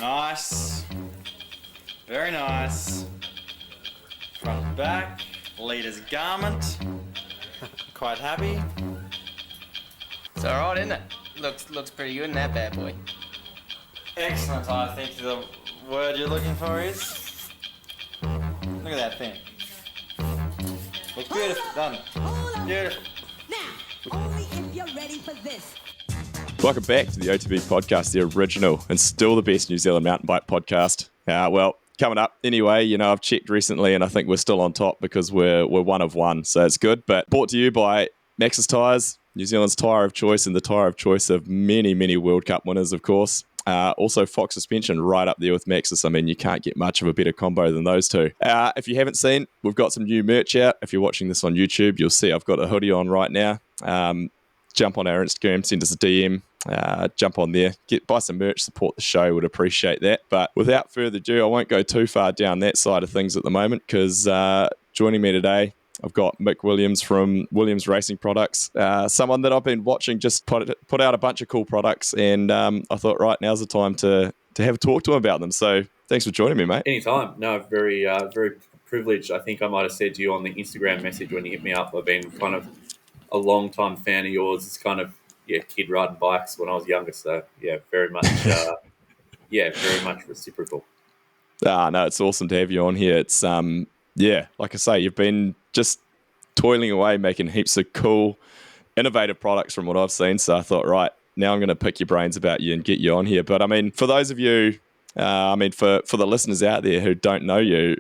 Nice. Very nice. Front to back. Leader's garment. Quite happy. It's alright, isn't it? Looks pretty good in that bad boy. Excellent, I think the word you're looking for is... Look at that thing. Looks beautiful, doesn't it? Beautiful. Now, only if you're ready for this. Welcome back to the OTB podcast, the original and still the best New Zealand mountain bike podcast. Coming up anyway, I've checked recently and I think we're still on top because we're one of one, so it's good. But brought to you by Maxxis Tyres, New Zealand's tyre of choice and the tyre of choice of many, many World Cup winners, of course. Also, Fox Suspension right up there with Maxxis. I mean, you can't get much of a better combo than those two. If you haven't seen, we've got some new merch out. If you're watching this on YouTube, you'll see I've got a hoodie on right now. Jump on our Instagram, send us a DM, jump on there, buy some merch, support the show, would appreciate that. But without further ado, I won't go too far down that side of things at the moment because joining me today, I've got Mick Williams from Williams Racing Products, someone that I've been watching just put out a bunch of cool products, and I thought, right, now's the time to have a talk to him about them. So thanks for joining me, mate. Anytime. No, very privileged. I think I might have said to you on the Instagram message when you hit me up, I've been kind of a long-time fan of yours. It's kind of, kid riding bikes when I was younger. So, very much, very much reciprocal. No, it's awesome to have you on here. It's, like I say, you've been just toiling away, making heaps of cool, innovative products from what I've seen. So I thought, right, now I'm going to pick your brains about you and get you on here. But I mean, for those of you, for the listeners out there who don't know you,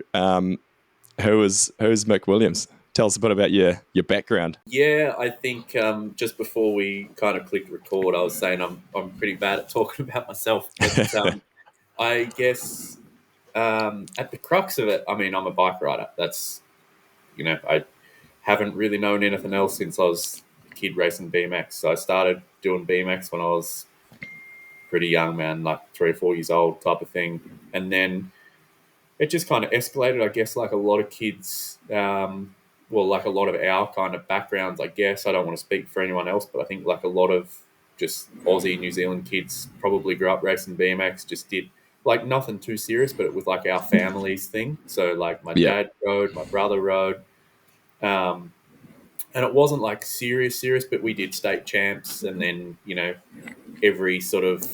who's Mick Williams? Tell us a bit about your background. Yeah, I think just before we kind of clicked record, I was saying I'm pretty bad at talking about myself. But I guess at the crux of it, I mean, I'm a bike rider. That's, I haven't really known anything else since I was a kid racing BMX. So I started doing BMX when I was pretty young, man, like 3 or 4 years old type of thing. And then it just kind of escalated, I guess, like a lot of kids, like a lot of our kind of backgrounds, I guess. I don't want to speak for anyone else, but I think like a lot of just Aussie, New Zealand kids probably grew up racing BMX, just did like nothing too serious, but it was like our family's thing. So like my dad rode, my brother rode. And it wasn't like serious, but we did state champs. And then, every sort of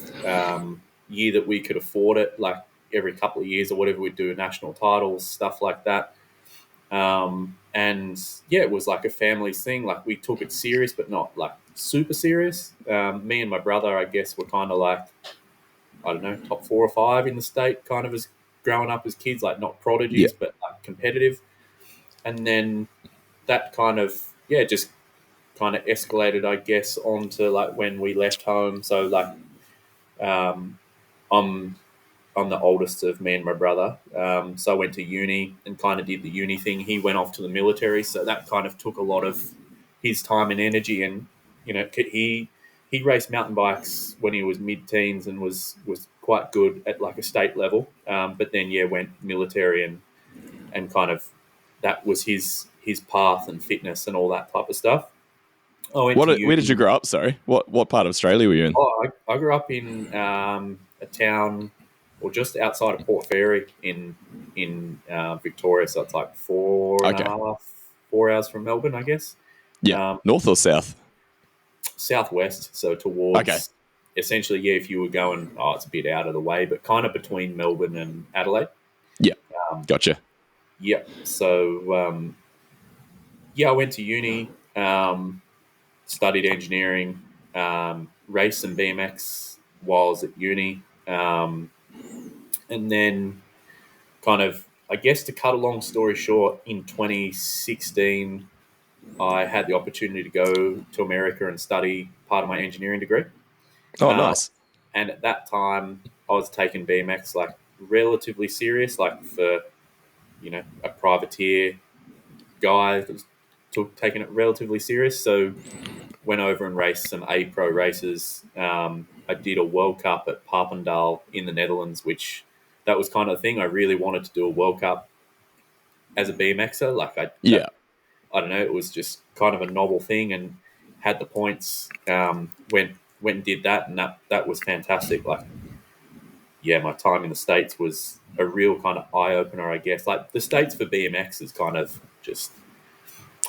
year that we could afford it, like every couple of years or whatever, we'd do national titles, stuff like that. It was like a family thing. Like we took it serious, but not like super serious. Me and my brother, I guess, were kind of like, I don't know, top 4 or 5 in the state, kind of as growing up as kids, like not prodigies, but like competitive. And then that kind of, just kind of escalated, I guess, onto like when we left home. So like, I'm the oldest of me and my brother. So I went to uni and kind of did the uni thing. He went off to the military. So that kind of took a lot of his time and energy. And, he raced mountain bikes when he was mid-teens and was quite good at like a state level. But then, went military and kind of that was his path and fitness and all that type of stuff. Where did you grow up? Sorry, what part of Australia were you in? I grew up in a town, or just outside of Port Fairy in Victoria. So it's like 4 hours from Melbourne, I guess. Yeah, north or south? Southwest. So towards essentially, if you were going, it's a bit out of the way, but kind of between Melbourne and Adelaide. Yeah, gotcha. Yeah. So I went to uni, studied engineering, raced some BMX while I was at uni. And then kind of, I guess to cut a long story short, in 2016, I had the opportunity to go to America and study part of my engineering degree. Oh, nice. And at that time, I was taking BMX like relatively serious, like for, a privateer guy that was taking it relatively serious. So went over and raced some A-Pro races. I did a World Cup at Papendal in the Netherlands, which that was kind of the thing. I really wanted to do a World Cup as a BMXer. Like I don't know, it was just kind of a novel thing and had the points, went and did that. And that was fantastic. Like yeah, my time in the States was a real kind of eye opener, I guess. Like the States for BMX is kind of just,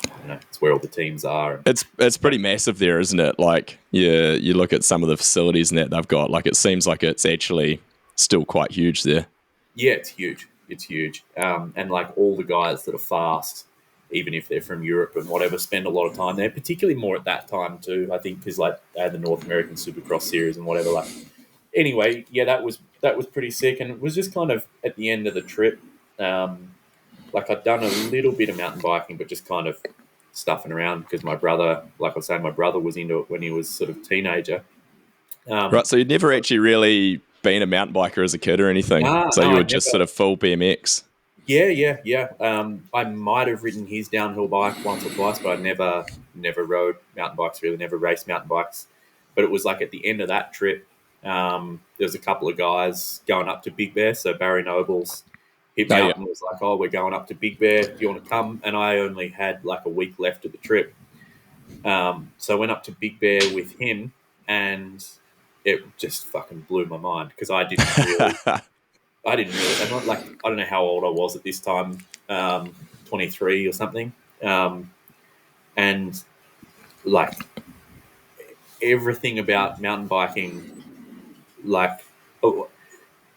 I don't know, it's where all the teams are. It's pretty massive there, isn't it? Like, you look at some of the facilities and that they've got. Like, it seems like it's actually still quite huge there. Yeah, it's huge. It's huge. And like all the guys that are fast, even if they're from Europe and whatever, spend a lot of time there, particularly more at that time too, I think, because like they had the North American Supercross series and whatever. Like, anyway, yeah, that was pretty sick. And it was just kind of at the end of the trip. Like I'd done a little bit of mountain biking, but just kind of stuffing around because my brother, like I was saying, my brother was into it when he was sort of a teenager. Right, so you'd never actually really been a mountain biker as a kid or anything. So you were just sort of full BMX. Yeah. I might have ridden his downhill bike once or twice, but I never rode mountain bikes, really, never raced mountain bikes. But it was like at the end of that trip, there was a couple of guys going up to Big Bear. So Barry Nobles hit me up and was like, "Oh, we're going up to Big Bear. Do you want to come?" And I only had like a week left of the trip. So I went up to Big Bear with him, and it just fucking blew my mind because I didn't really, I'm not like, I don't know how old I was at this time, 23 or something. And like everything about mountain biking, like,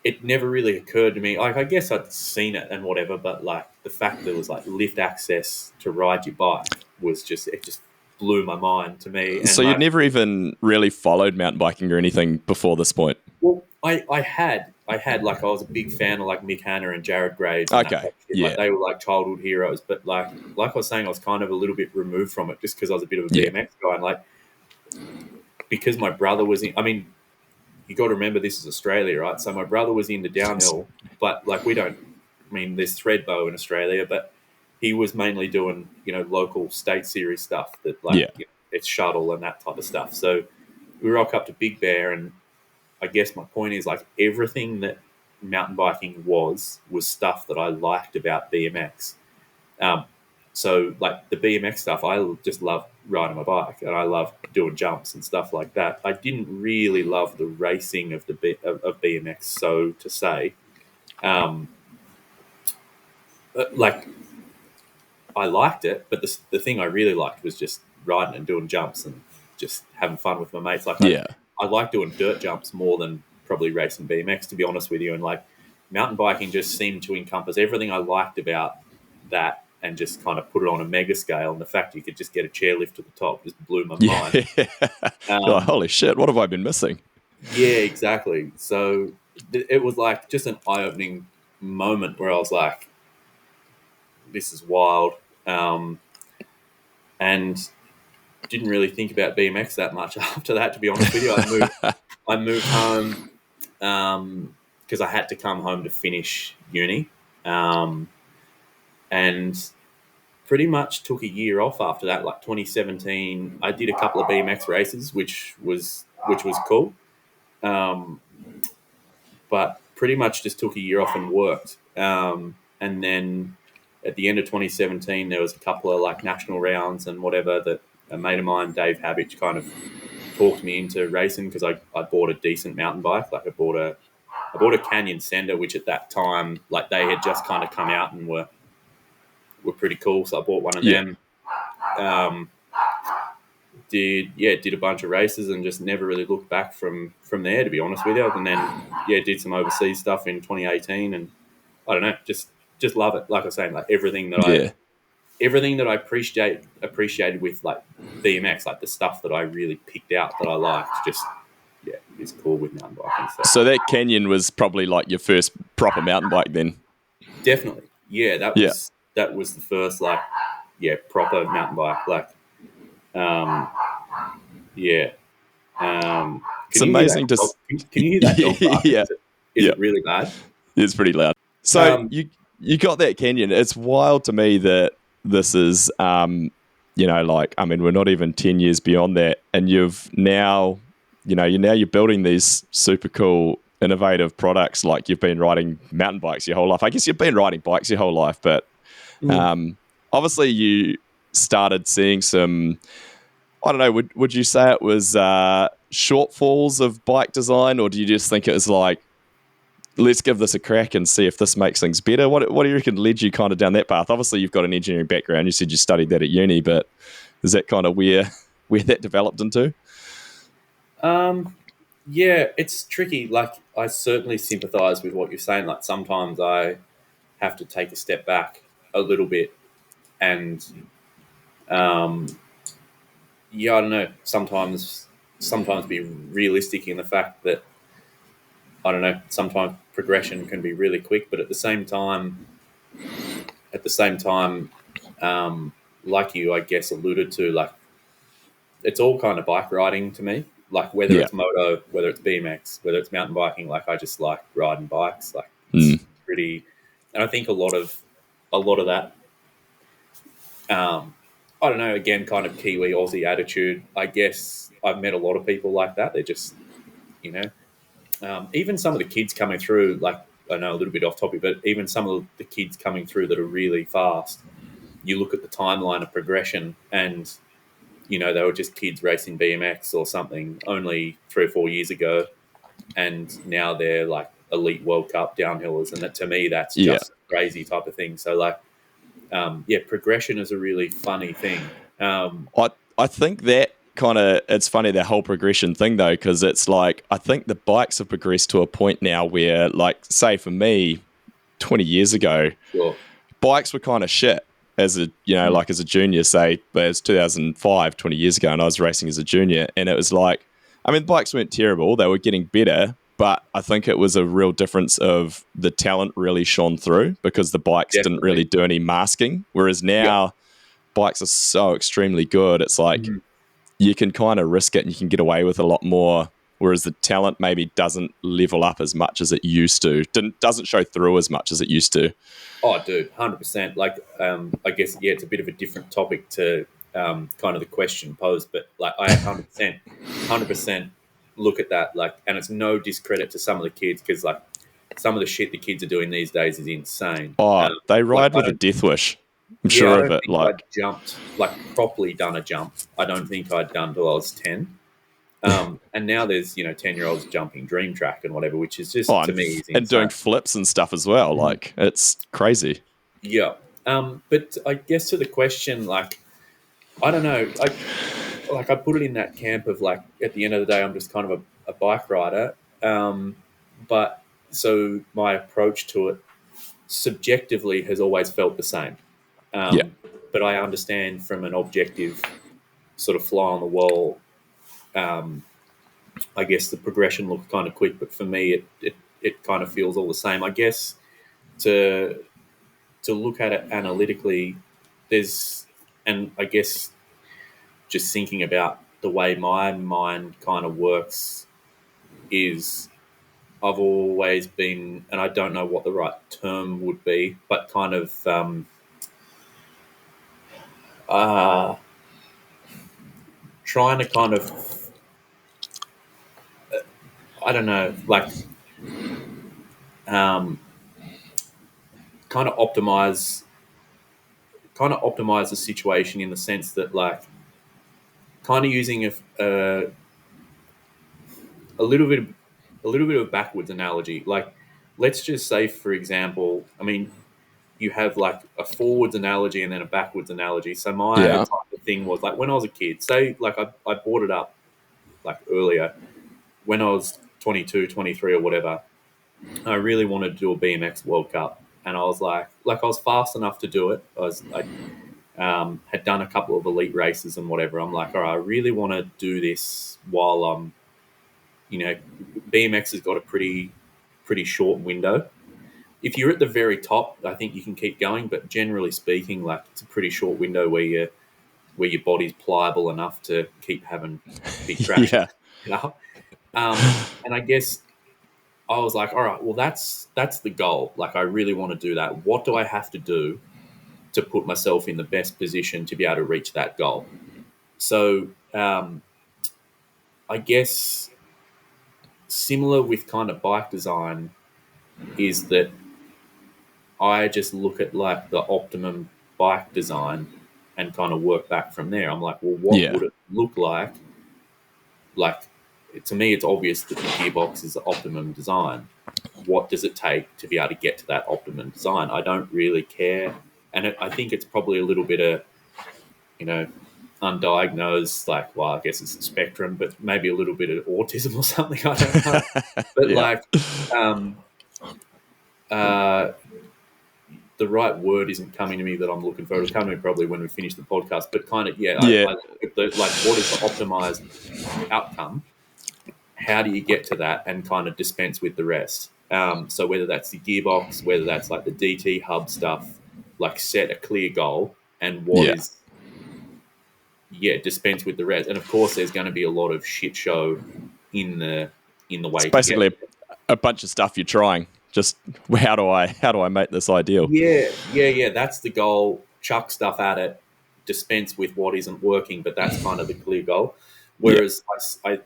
it never really occurred to me. Like, I guess I'd seen it and whatever, but like the fact there was like lift access to ride your bike was just, it just blew my mind to me. And so you'd never even really followed mountain biking or anything before this point? Well, I had like, I was a big fan of like Mick Hanna and Jared Graves. And okay, yeah. Like, they were like childhood heroes, but like I was saying, I was kind of a little bit removed from it just because I was a bit of a BMX guy. And like, because my brother was in, I mean, you got to remember this is Australia, right? So my brother was into downhill, but like there's Threadbow in Australia, but he was mainly doing, local state series stuff that it's shuttle and that type of stuff. So we rock up to Big Bear, and I guess my point is like everything that mountain biking was stuff that I liked about BMX. So like the BMX stuff, I just love riding my bike and I love doing jumps and stuff like that. I didn't really love the racing of of BMX, so to say. Like I liked it, but the thing I really liked was just riding and doing jumps and just having fun with my mates. Like I like doing dirt jumps more than probably racing BMX, to be honest with you. And like mountain biking just seemed to encompass everything I liked about that and just kind of put it on a mega scale. And the fact you could just get a chairlift to the top just blew my mind. Holy shit, what have I been missing? Yeah, exactly. So it was like just an eye-opening moment where I was like, this is wild. And didn't really think about BMX that much after that, to be honest with you. I moved home because I had to come home to finish uni, and pretty much took a year off after that. Like 2017, I did a couple of BMX races, which was cool, but pretty much just took a year off and worked. And then at the end of 2017, there was a couple of like national rounds and whatever that a mate of mine, Dave Habich, kind of talked me into racing because I bought a decent mountain bike. Like I bought a Canyon Sender, which at that time, like they had just kind of come out and were pretty cool. So I bought one of them. Did a bunch of races and just never really looked back from there, to be honest with you. And then did some overseas stuff in 2018, and I don't know, just love it. Like I was saying, like everything that I appreciated with like BMX, like the stuff that I really picked out that I liked, just is cool with mountain biking stuff. So that Canyon was probably like your first proper mountain bike then? Definitely. That was the first proper mountain bike. Like it's amazing to can you hear that dog bark? Is it really bad? It's pretty loud. So you got that Canyon. It's wild to me that this is we're not even 10 years beyond that, and you've now you're building these super cool innovative products. Like you've been riding mountain bikes your whole life. I guess you've been riding bikes your whole life, but obviously you started seeing some, I don't know, would you say it was shortfalls of bike design, or do you just think it was like let's give this a crack and see if this makes things better. What do you reckon led you kind of down that path? Obviously, you've got an engineering background. You said you studied that at uni, but is that kind of where that developed into? Yeah, it's tricky. Like, I certainly sympathise with what you're saying. Like, sometimes I have to take a step back a little bit and, yeah, I don't know. Sometimes be realistic in the fact that, I don't know. Sometimes progression can be really quick, but at the same time, like you, I guess, alluded to, like, it's all kind of bike riding to me. Like, whether it's moto, whether it's BMX, whether it's mountain biking, like, I just like riding bikes. Like, it's pretty, and I think a lot of that, I don't know, again, kind of Kiwi Aussie attitude. I guess I've met a lot of people like that. They're just, you know, even some of the kids coming through, like, I know a little bit off topic, but even some of the kids coming through that are really fast, you look at the timeline of progression and, you know, they were just kids racing BMX or something only 3 or 4 years ago, and now they're like elite World Cup downhillers, and that, to me, that's just a crazy type of thing. So, like, progression is a really funny thing. I think that kind of, it's funny, that whole progression thing though, because it's like, I think the bikes have progressed to a point now where, like, say for me 20 years ago, Sure. bikes were kind of shit as a, you know, like as a junior, say, but it's 2005, 20 years ago, and I was racing as a junior, and it was like, I mean, bikes weren't terrible, they were getting better, but I think it was a real difference of the talent really shone through because the bikes didn't really do any masking, whereas now bikes are so extremely good, it's like you can kind of risk it and you can get away with a lot more, whereas the talent maybe doesn't level up as much as it used to, doesn't show through as much as it used to. Oh, dude, 100%. Like, I guess, yeah, it's a bit of a different topic to kind of the question posed, but like, I 100% look at that. Like, and it's no discredit to some of the kids, because like some of the shit the kids are doing these days is insane. Oh, they ride with a death wish. I'm sure of it. Like, I'd jumped, like, properly done a jump. I don't think I'd done till I was 10. And now there's, you know, 10-year-olds jumping Dream Track and whatever, which is just, to me, is insane. And doing flips and stuff as well. Like, it's crazy. Yeah. But I guess to the question, like, I don't know. I put it in that camp of, like, at the end of the day, I'm just kind of a bike rider. But so my approach to it subjectively has always felt the same. But I understand from an objective sort of fly on the wall, I guess the progression looks kind of quick, but for me, it kind of feels all the same. I guess to look at it analytically, and I guess just thinking about the way my mind kind of works is, I've always been, and I don't know what the right term would be, but kind of trying to kind of, I don't know, like, kind of optimize the situation in the sense that, like, kind of using a little bit of a backwards analogy. Like, let's just say, for example, I mean, you have like a forwards analogy and then a backwards analogy. So my type of thing was, like, when I was a kid, say, like, I brought it up like earlier, when I was 22, 23 or whatever, I really wanted to do a BMX World Cup. And I was like I was fast enough to do it. I had done a couple of elite races and whatever. I'm like, all right, I really want to do this while I'm, you know, BMX has got a pretty short window. If you're at the very top, I think you can keep going. But generally speaking, like, it's a pretty short window where your body's pliable enough to keep having big crashes. You know? And I guess I was like, all right, well, that's the goal. Like, I really want to do that. What do I have to do to put myself in the best position to be able to reach that goal? So I guess similar with kind of bike design is that I just look at, like, the optimum bike design and kind of work back from there. I'm like, well, what would it look like? Like, to me, it's obvious that the gearbox is the optimum design. what does it take to be able to get to that optimum design? I don't really care. And I think it's probably a little bit of, undiagnosed, like, well, I guess it's a spectrum, but maybe a little bit of autism or something. I don't know. But Yeah. The right word isn't coming to me that I'm looking for. It'll come to me probably when we finish the podcast. But kind of, Yeah. I look at what is the optimized outcome? How do you get to that and kind of dispense with the rest? So whether that's the gearbox, whether that's like the DT hub stuff, like set a clear goal and what is dispense with the rest. And of course, there's going to be a lot of shit show in the way. It's basically a bunch of stuff you're trying. Just how do I make this ideal? Yeah. That's the goal. Chuck stuff at it. Dispense with what isn't working, but that's kind of the clear goal. Whereas I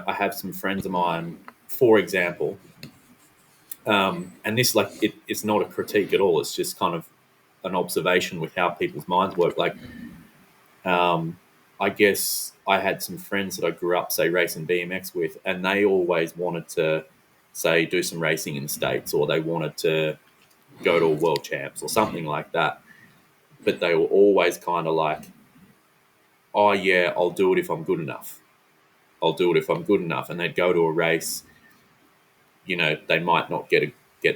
have some friends of mine, for example, and this it's not a critique at all. It's just kind of an observation with how people's minds work. Like, I guess I had some friends that I grew up, say, racing BMX with, and they always wanted to, say, do some racing in the States, or they wanted to go to a world champs or something like that. But they were always kind of like, oh, yeah, I'll do it if I'm good enough. And they'd go to a race, they might not get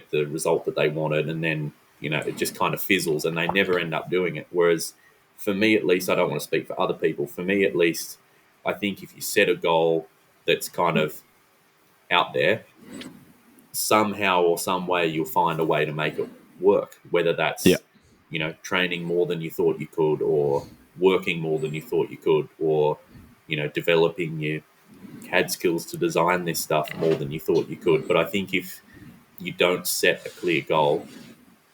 the result that they wanted, and then, it just kind of fizzles and they never end up doing it. Whereas for me, at least, I don't want to speak for other people. For me, at least, I think if you set a goal that's kind of out there, somehow or some way you'll find a way to make it work, whether that's, training more than you thought you could, or working more than you thought you could, or, developing your CAD skills to design this stuff more than you thought you could. But I think if you don't set a clear goal,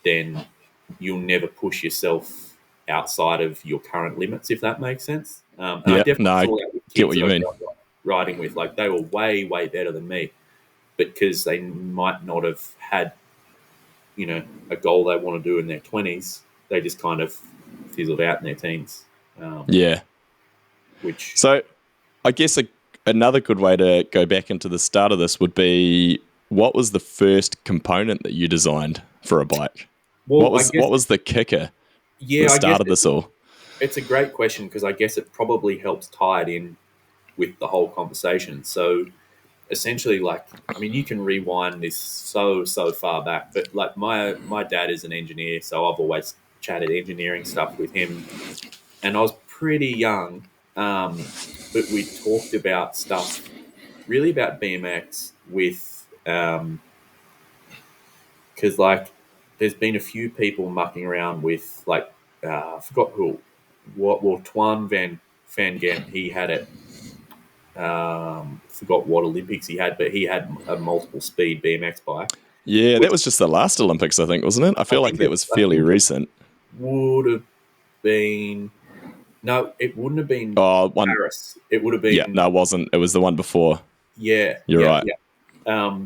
then you'll never push yourself outside of your current limits, if that makes sense. And I definitely saw that with get what kids you mean. that I was riding with. Like, they were way, way better than me, but because they might not have had, a goal they want to do in their 20s, they just kind of fizzled out in their teens. So I guess another good way to go back into the start of this would be, what was the first component that you designed for a bike? Well, what was the kicker that started this all? It's a great question, because I guess it probably helps tie it in with the whole conversation. So essentially, you can rewind this so far back, but like my dad is an engineer, so I've always chatted engineering stuff with him, and I was pretty young, but we talked about stuff really about BMX with, because there's been a few people mucking around with, I forgot Twan Van Gent, he had it. Forgot what Olympics he had, but he had a multiple speed BMX bike. Yeah, that was just the last Olympics, I think, wasn't it? I feel like that was fairly recent. Would have been... No, it wouldn't have been Paris. It would have been... Yeah, no, it wasn't. It was the one before. Yeah. You're right. Yeah.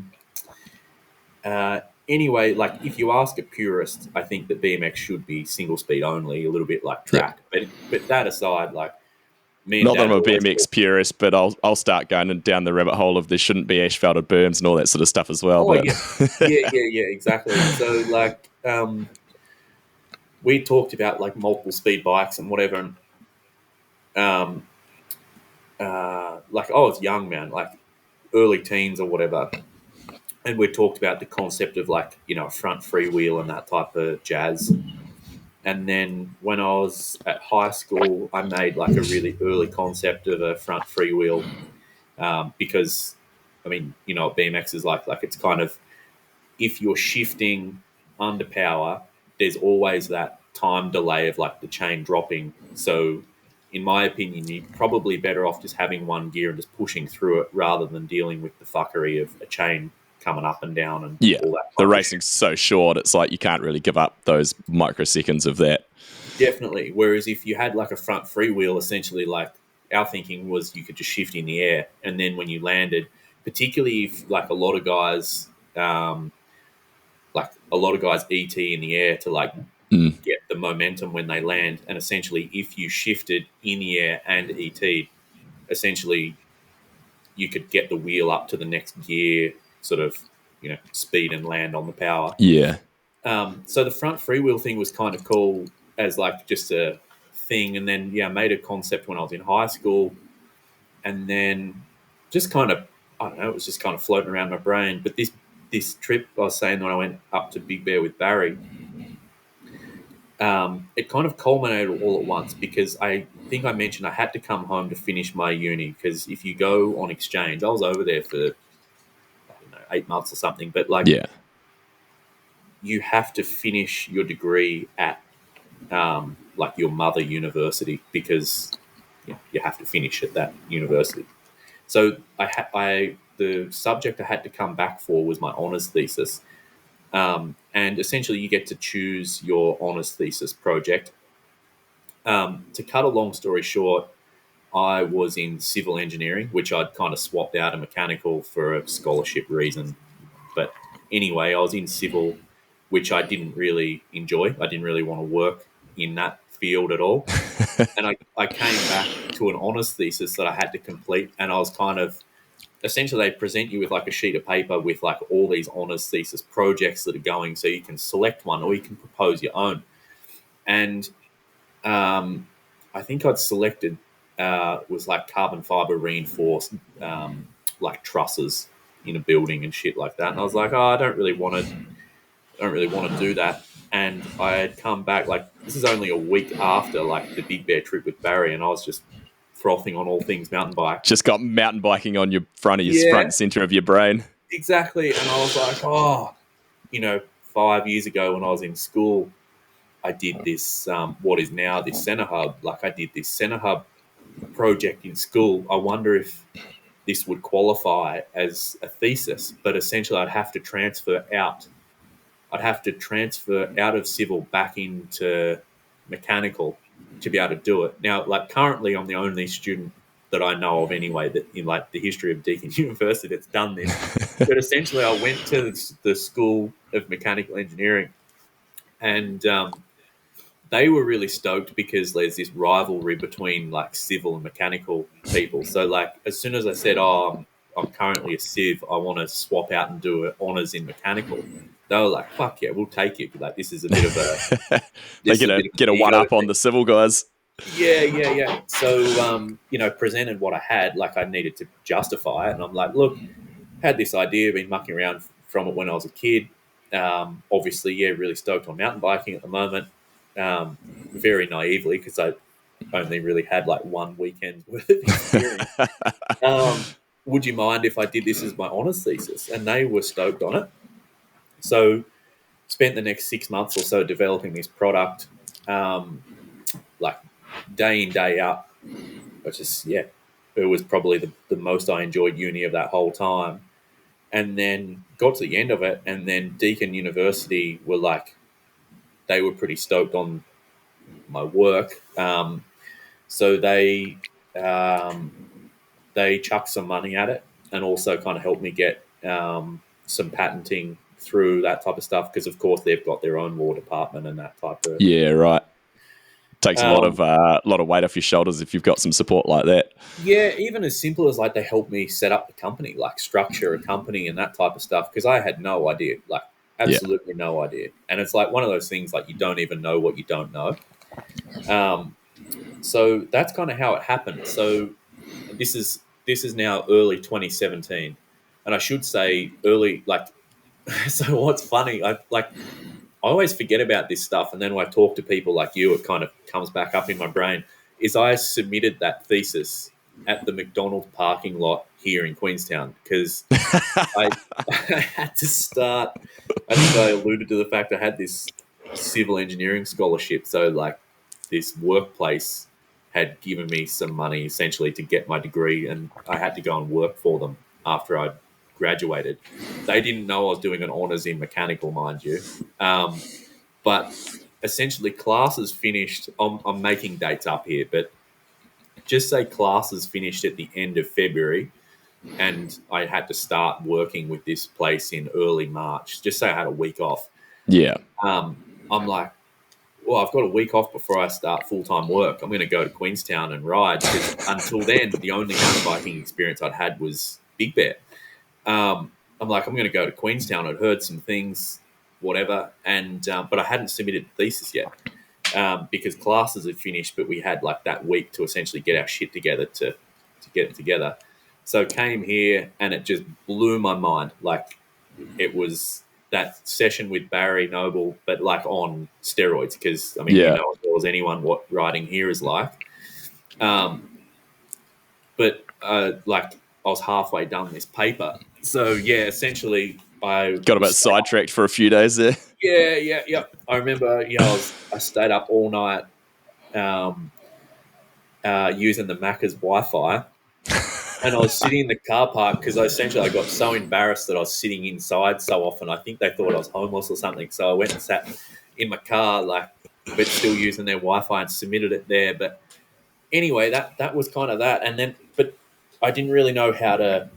Anyway, if you ask a purist, I think that BMX should be single speed only, a little bit like track. Yeah. But that aside, me and not Dad that I'm a BMX purist, but I'll start going down the rabbit hole of there shouldn't be asphalted berms and all that sort of stuff as well. Oh, but... yeah, exactly. So we talked about multiple speed bikes and whatever. And I was young, man, early teens or whatever. And we talked about the concept of a front freewheel and that type of jazz. And then when I was at high school, I made a really early concept of a front freewheel, because, BMX is it's kind of, if you're shifting under power, there's always that time delay of the chain dropping. So in my opinion, you're probably better off just having one gear and just pushing through it, rather than dealing with the fuckery of a chain coming up and down and all that. The racing's so short, it's you can't really give up those microseconds of that. Definitely. Whereas if you had a front freewheel, essentially our thinking was you could just shift in the air, and then when you landed, particularly if a lot of guys ET in the air to get the momentum when they land, and essentially if you shifted in the air and ET, essentially you could get the wheel up to the next gear sort of speed and land on the power. Yeah. So the front freewheel thing was kind of cool as like just a thing. And then, I made a concept when I was in high school. And then just kind of, I don't know, it was just kind of floating around my brain. But this trip I was saying when I went up to Big Bear with Barry, it kind of culminated all at once because I think I mentioned I had to come home to finish my uni because if you go on exchange, I was over there for, I don't know, 8 months or something. But like, Yeah. you have to finish your degree at like your mother university because you have to finish at that university. So the subject I had to come back for was my honours thesis. And essentially you get to choose your honours thesis project. To cut a long story short, I was in civil engineering, which I'd kind of swapped out of mechanical for a scholarship reason. But anyway, I was in civil, which I didn't really enjoy. I didn't really want to work in that field at all. And I came back to an honours thesis that I had to complete, and I was kind of essentially they present you with like a sheet of paper with like all these honours thesis projects that are going, so you can select one or you can propose your own. And I think I'd selected was like carbon fibre reinforced like trusses in a building and shit like that. And I was like, I don't really want to do that. And I had come back, like, this is only a week after like the Big Bear trip with Barry, and I was just frothing on all things mountain bike. Just got mountain biking on your front and center of your brain. Exactly. And I was like, 5 years ago when I was in school, I did this, what is now this Center Hub. Like, I did this Center Hub project in school. I wonder if this would qualify as a thesis, but essentially I'd have to transfer out of civil back into mechanical to be able to do it. Now, like, currently I'm the only student that I know of anyway that in like the history of Deakin University that's done this. But essentially I went to the School of Mechanical Engineering, and they were really stoked because there's this rivalry between like civil and mechanical people. So like as soon as I said, I'm currently a civ, I want to swap out and do honours in mechanical, they were like, fuck yeah, we'll take it. Like, this is a bit of a... They get a one-up on the civil guys. Yeah. So, presented what I had, like I needed to justify it. And I'm like, look, had this idea, been mucking around from it when I was a kid. Obviously, really stoked on mountain biking at the moment. Very naively, because I only really had like 1 weekend worth of experience. Would you mind if I did this as my honours thesis? And they were stoked on it. So spent the next 6 months or so developing this product, like day in, day out, which is, it was probably the most I enjoyed uni of that whole time. And then got to the end of it, and then Deakin University were like, they were pretty stoked on my work. So they chucked some money at it and also kind of helped me get some patenting through that type of stuff, because of course they've got their own law department and that type of... Yeah, right. Takes a lot of weight off your shoulders if you've got some support like that. Yeah, even as simple as like they helped me set up the company, like structure a company and that type of stuff, because I had no idea, like absolutely no idea. And it's like one of those things like you don't even know what you don't know. So that's kind of how it happened. So this is now early 2017, and I should say early, like, so what's funny, I always forget about this stuff, and then when I talk to people like you, it kind of comes back up in my brain, is I submitted that thesis at the McDonald's parking lot here in Queenstown, because I had to start, I think I alluded to the fact I had this civil engineering scholarship, so like this workplace had given me some money essentially to get my degree, and I had to go and work for them after I'd graduated. They didn't know I was doing an honours in mechanical, mind you. But essentially classes finished, I'm making dates up here, but just say classes finished at the end of February, and I had to start working with this place in early March. Just say I had a week off. Yeah. I'm like, well, I've got a week off before I start full-time work. I'm going to go to Queenstown and ride, because until then, the only mountain biking experience I'd had was Big Bear. I'm like, I'm going to go to Queenstown. I'd heard some things, whatever, and but I hadn't submitted the thesis yet because classes had finished, but we had like that week to essentially get our shit together to get it together. So came here and it just blew my mind. Like it was that session with Barry Noble, but like on steroids because, I mean, you know as well as anyone what riding here is like. But like I was halfway done this paper. So yeah, essentially I Got a bit sidetracked for a few days there. Yeah. I remember, I stayed up all night using the Macca's Wi-Fi, and I was sitting in the car park because I got so embarrassed that I was sitting inside so often. I think they thought I was homeless or something. So I went and sat in my car, like, but still using their Wi-Fi and submitted it there. But anyway, that was kind of that. And then, but I didn't really know how to.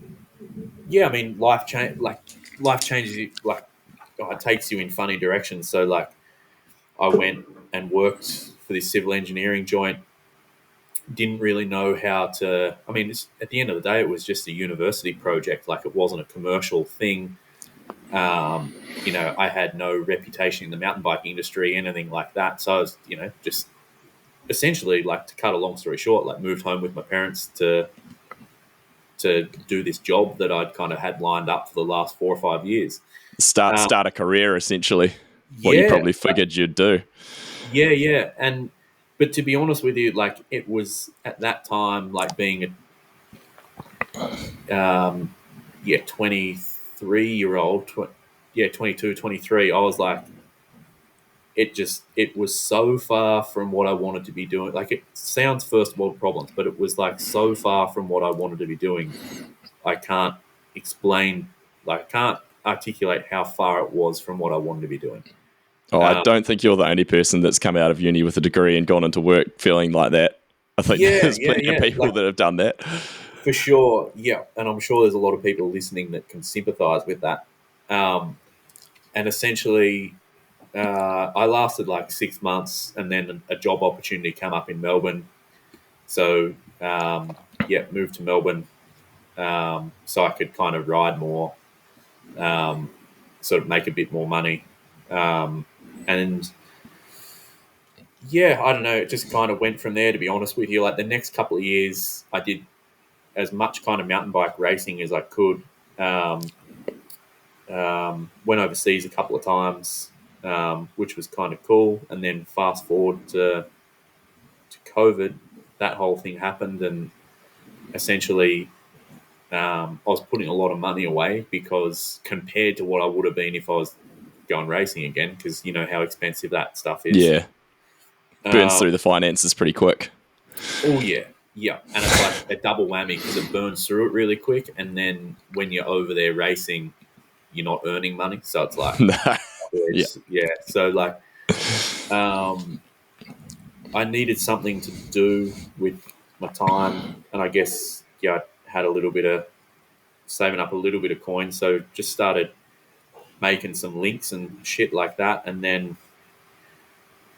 Yeah, I mean, life changes you. Like, it takes you in funny directions. So like, I went and worked for this civil engineering joint. Didn't really know how to. I mean, at the end of the day, it was just a university project. Like, it wasn't a commercial thing. I had no reputation in the mountain bike industry, anything like that. So I was, just essentially, like, to cut a long story short, like, moved home with my parents to do this job that I'd kind of had lined up for the last 4 or 5 years. Start a career, essentially. What you probably figured you'd do. Yeah. But to be honest with you, like, it was at that time, like, being a 23-year-old, 22, 23, I was like, it was so far from what I wanted to be doing. Like, it sounds first world problems, but it was like so far from what I wanted to be doing. I can't articulate how far it was from what I wanted to be doing. Oh, I don't think you're the only person that's come out of uni with a degree and gone into work feeling like that. I think there's plenty of people that have done that. For sure, yeah. And I'm sure there's a lot of people listening that can sympathise with that. And essentially, I lasted like 6 months, and then a job opportunity came up in Melbourne. So, moved to Melbourne so I could kind of ride more, sort of make a bit more money. And yeah, I don't know, it just kind of went from there, to be honest with you. Like, the next couple of years, I did as much kind of mountain bike racing as I could. Went overseas a couple of times, which was kind of cool. And then fast forward to COVID, that whole thing happened, and essentially I was putting a lot of money away because compared to what I would have been if I was going racing again, because you know how expensive that stuff is. Yeah. Burns through the finances pretty quick. Oh, yeah. And it's like a double whammy because it burns through it really quick. And then when you're over there racing, you're not earning money. So it's like, So like, I needed something to do with my time. And I guess, I had a little bit of saving up a little bit of coin. So just started making some links and shit like that. And then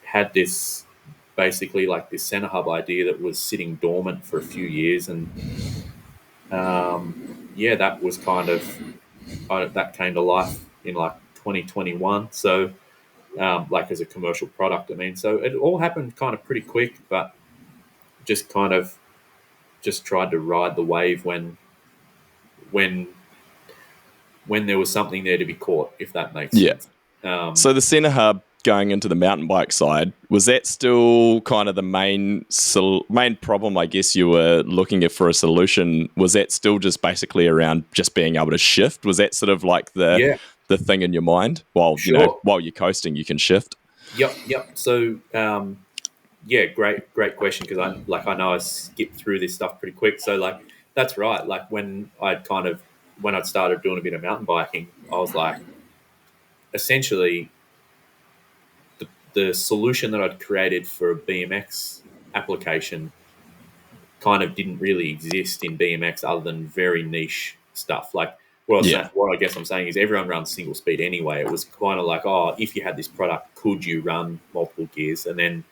had this basically like this center hub idea that was sitting dormant for a few years. And that was kind of, that came to life in like 2021. So like as a commercial product, I mean, so it all happened kind of pretty quick, but just tried to ride the wave when there was something there to be caught, if that makes sense. So the center hub going into the mountain bike side, was that still kind of the main problem, I guess, you were looking at for a solution? Was that still just basically around just being able to shift? Was that sort of like the thing in your mind while while you're coasting, you can shift? Yep. So great question, because I know I skipped through this stuff pretty quick. So like that's right. Like when I'd started doing a bit of mountain biking, I was like, essentially, the solution that I'd created for a BMX application kind of didn't really exist in BMX other than very niche stuff. Like what I guess I'm saying is everyone runs single speed anyway. It was kind of like, if you had this product, could you run multiple gears? And then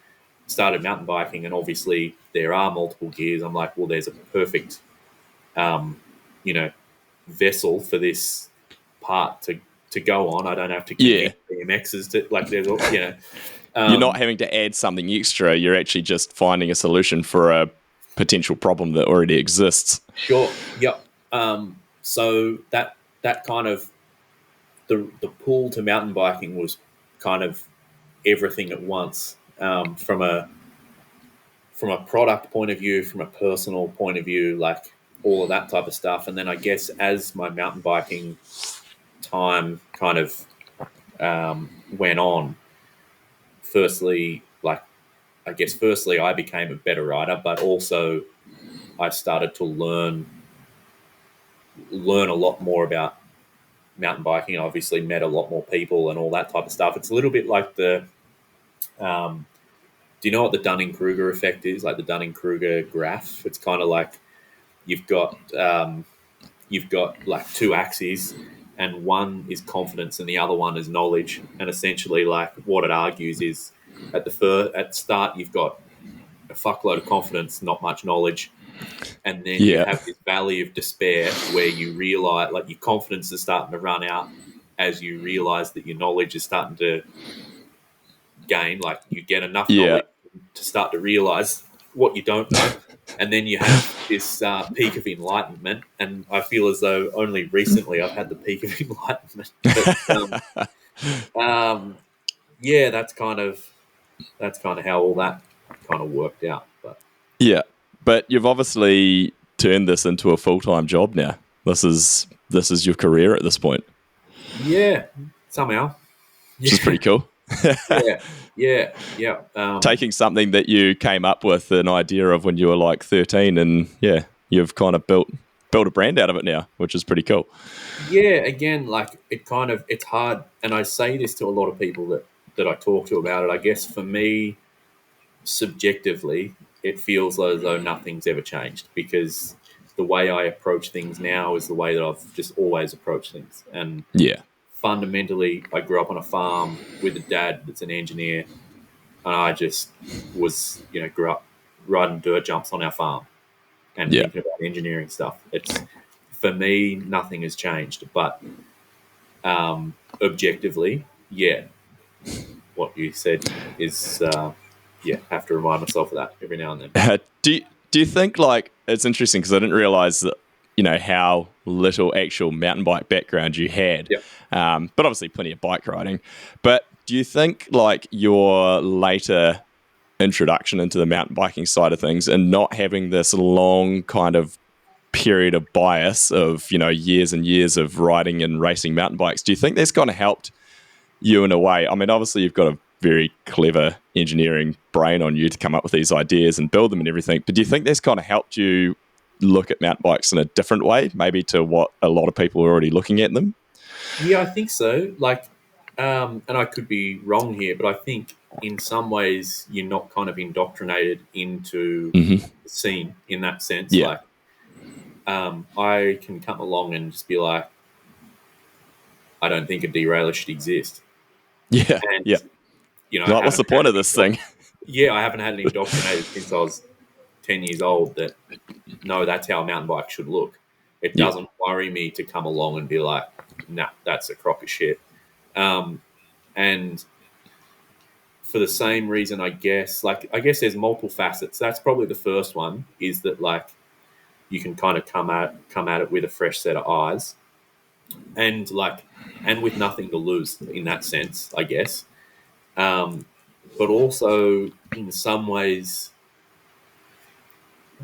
started mountain biking, and obviously there are multiple gears. I'm like, well, there's a perfect, vessel for this part to go on. I don't have to Yeah. convince BMXs to like. There's You're not having to add something extra. You're actually just finding a solution for a potential problem that already exists. Sure. Yep. So that kind of the pull to mountain biking was kind of everything at once, from a product point of view, from a personal point of view, like all of that type of stuff. And then I guess as my mountain biking time kind of went on, firstly, I became a better rider, but also I started to learn a lot more about mountain biking. I obviously met a lot more people and all that type of stuff. It's a little bit like do you know what the Dunning-Kruger effect is? Like the Dunning-Kruger graph. It's kind of like you've got like two axes, and one is confidence and the other one is knowledge. And essentially, like what it argues is at the start you've got a fuckload of confidence, not much knowledge, and then you have this valley of despair where you realize, like, your confidence is starting to run out as you realize that your knowledge is starting to gain. Like you get enough knowledge to start to realize what you don't know, and then you have this peak of enlightenment. And I feel as though only recently I've had the peak of enlightenment. But, yeah, that's kind of how all that kind of worked out. But you've obviously turned this into a full-time job now. This is your career at this point. Yeah, somehow. Which is pretty cool. Yeah. Taking something that you came up with an idea of when you were like 13, and you've kind of built a brand out of it now, which is pretty cool. Yeah, again, like it's hard, and I say this to a lot of people that I talk to about it. I guess for me, subjectively, it feels as though nothing's ever changed, because the way I approach things now is the way that I've just always approached things. And fundamentally, I grew up on a farm with a dad that's an engineer, and I just was, grew up riding dirt jumps on our farm and thinking about engineering stuff. It's, for me, nothing has changed. But objectively, what you said is, have to remind myself of that every now and then. Do you think, like, it's interesting because I didn't realize that, how little actual mountain bike background you had, but obviously plenty of bike riding. But do you think, like, your later introduction into the mountain biking side of things and not having this long kind of period of bias of, years and years of riding and racing mountain bikes, do you think that's kind of helped you in a way? I mean, obviously you've got a very clever engineering brain on you to come up with these ideas and build them and everything, but do you think that's kind of helped you look at mountain bikes in a different way, maybe to what a lot of people are already looking at them? Yeah, I think so. Like, and I could be wrong here, but I think in some ways you're not kind of indoctrinated into the scene in that sense. Like, I can come along and just be like, I don't think a derailleur should exist. What's the point of this thing? Yeah, I haven't had it indoctrinated since I was 10 years old that, no, that's how a mountain bike should look. It doesn't worry me to come along and be like, nah, that's a crock of shit. And for the same reason, I guess there's multiple facets. That's probably the first one, is that, like, you can kind of come at it with a fresh set of eyes, and with nothing to lose in that sense, I guess. But also in some ways,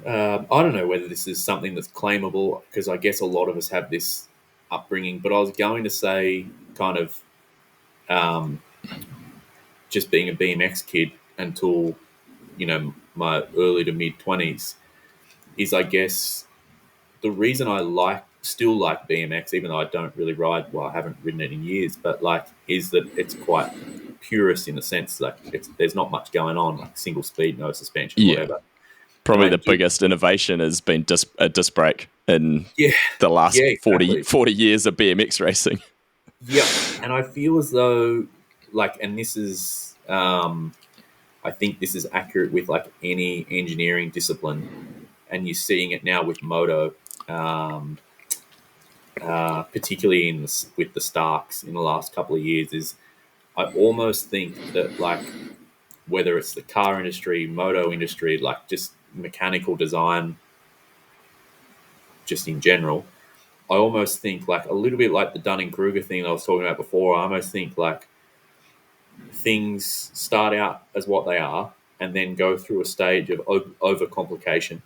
I don't know whether this is something that's claimable, because I guess a lot of us have this upbringing, but I was going to say kind of just being a BMX kid until, my early to mid 20s is, I guess, the reason I still like BMX, even though I don't really ride, well, I haven't ridden it in years, but is that it's quite purist in the sense that there's not much going on, like single speed, no suspension, whatever. Probably the biggest innovation has been a disc brake in the last 40 years of BMX racing. Yeah, and I feel as though, and this is, I think this is accurate with any engineering discipline, and you're seeing it now with moto. particularly with the Starks in the last couple of years, is I almost think that like whether it's the car industry, moto industry, like just mechanical design, just in general, I almost think like a little bit like the Dunning-Kruger thing I was talking about before. I almost think like things start out as what they are and then go through a stage of overcomplication.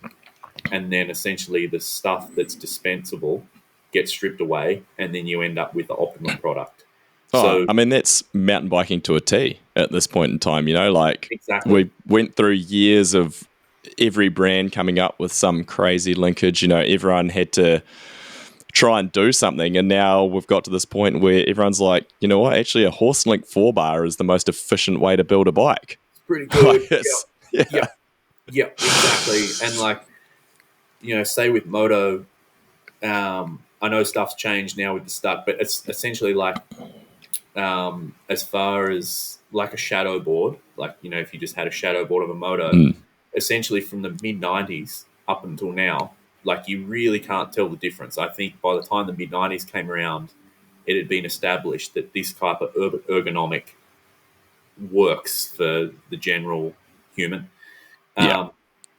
And then essentially the stuff that's dispensable gets stripped away and then you end up with the optimum product. Oh, So I mean, that's mountain biking to a T at this point in time. You know, like exactly. we went through years of every brand coming up with some crazy linkage. You know, everyone had to try and do something. And now we've got to this point where everyone's like, you know what, actually a horse link 4-bar is the most efficient way to build a bike. It's pretty good. Yeah. Yeah, exactly. And like, you know, say with moto, I know stuff's changed now with the stud, but it's essentially like as far as like a shadow board, like, you know, if you just had a shadow board of a moto, essentially from the mid-90s up until now, like you really can't tell the difference. I think by the time the mid-90s came around, it had been established that this type of ergonomic works for the general human. Yeah,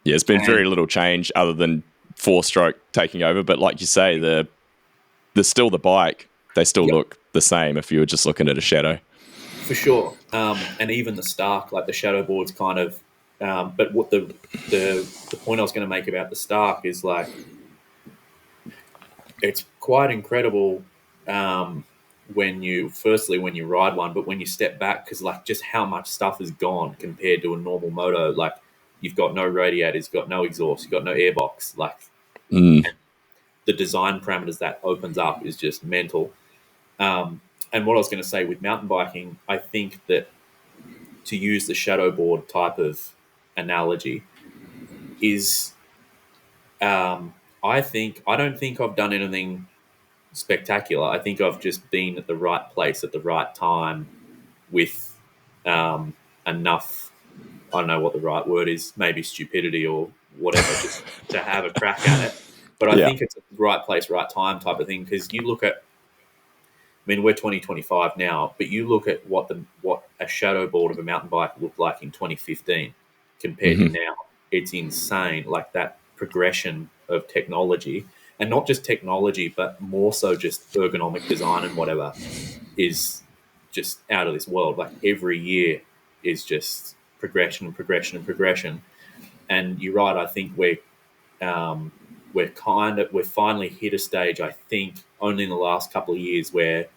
it's been very little change other than 4-stroke taking over. But like you say, the still the bike, they still look the same if you were just looking at a shadow. For sure. And even the Stark, like the shadow board's kind of, but what the point I was going to make about the Stark is like, it's quite incredible when you ride one, but when you step back, because like just how much stuff is gone compared to a normal moto. Like you've got no radiators, you've got no exhaust, you've got no airbox. Like and the design parameters that opens up is just mental. And what I was going to say with mountain biking, I think that to use the shadow board type of analogy is, I don't think I've done anything spectacular. I think I've just been at the right place at the right time with enough, I don't know what the right word is, maybe stupidity or whatever, just to have a crack at it. But I think it's a right place, right time type of thing, because you look at, I mean, we're 2025 now, but you look at what a shadow board of a mountain bike looked like in 2015 compared to now. It's insane, like that progression of technology, and not just technology, but more so just ergonomic design and whatever is just out of this world. Like every year is just progression and progression and progression. And you're right. I think we've finally hit a stage, I think, only in the last couple of years where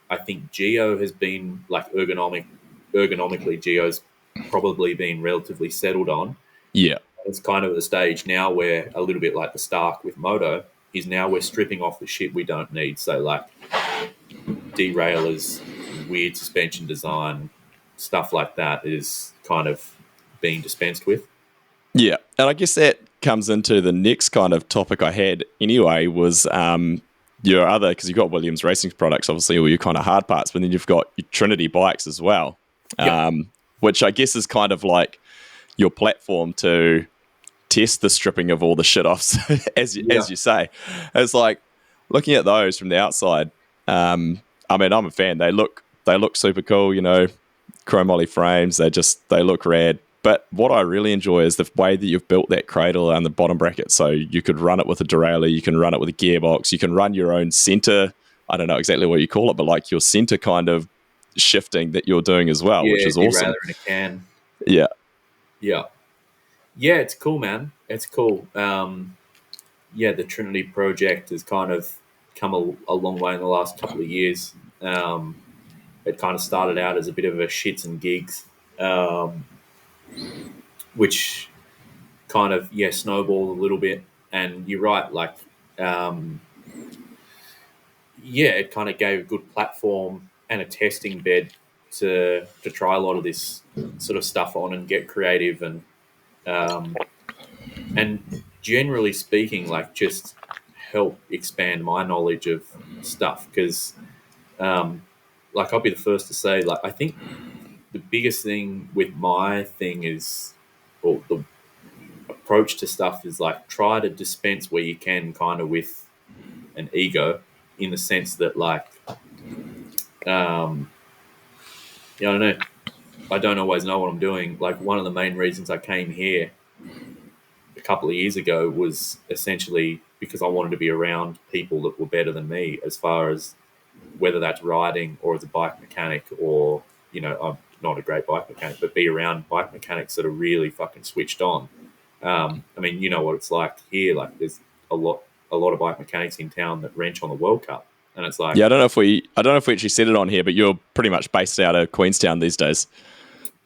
I think Geo has been like ergonomically, Geo's probably been relatively settled on. Yeah. It's kind of the stage now where a little bit like the Stark with Moto is now we're stripping off the shit we don't need. So like derailleurs, weird suspension design, stuff like that is kind of being dispensed with. Yeah. And I guess that comes into the next kind of topic I had anyway was your other, because you've got Williams Racing products, obviously, all your kind of hard parts, but then you've got your Trinity bikes as well, which I guess is kind of like your platform to test the stripping of all the shit offs, as you say. It's like looking at those from the outside. I mean, I'm a fan. They look super cool, you know, chromoly frames. They look rad. But what I really enjoy is the way that you've built that cradle and the bottom bracket. So you could run it with a derailleur, you can run it with a gearbox, you can run your own center. I don't know exactly what you call it, but like your center kind of shifting that you're doing as well, which is awesome. In a can. Yeah. Yeah, it's cool, man. It's cool. The Trinity project has kind of come a long way in the last couple of years. It kind of started out as a bit of a shits and gigs, which kind of, snowballed a little bit. And you're right, like, it kind of gave a good platform and a testing bed to try a lot of this sort of stuff on and get creative and generally speaking, like just help expand my knowledge of stuff. Because, like, I'll be the first to say, like, I think the biggest thing with my thing is, or the approach to stuff is like try to dispense where you can, kind of with an ego, in the sense that like, I don't know. I don't always know what I'm doing. Like one of the main reasons I came here a couple of years ago was essentially because I wanted to be around people that were better than me as far as whether that's riding or as a bike mechanic or, I'm not a great bike mechanic, but be around bike mechanics that are really fucking switched on. I mean, you know what it's like here. Like there's a lot of bike mechanics in town that wrench on the World Cup. And it's like, Yeah, I don't know if we actually said it on here, but you're pretty much based out of Queenstown these days.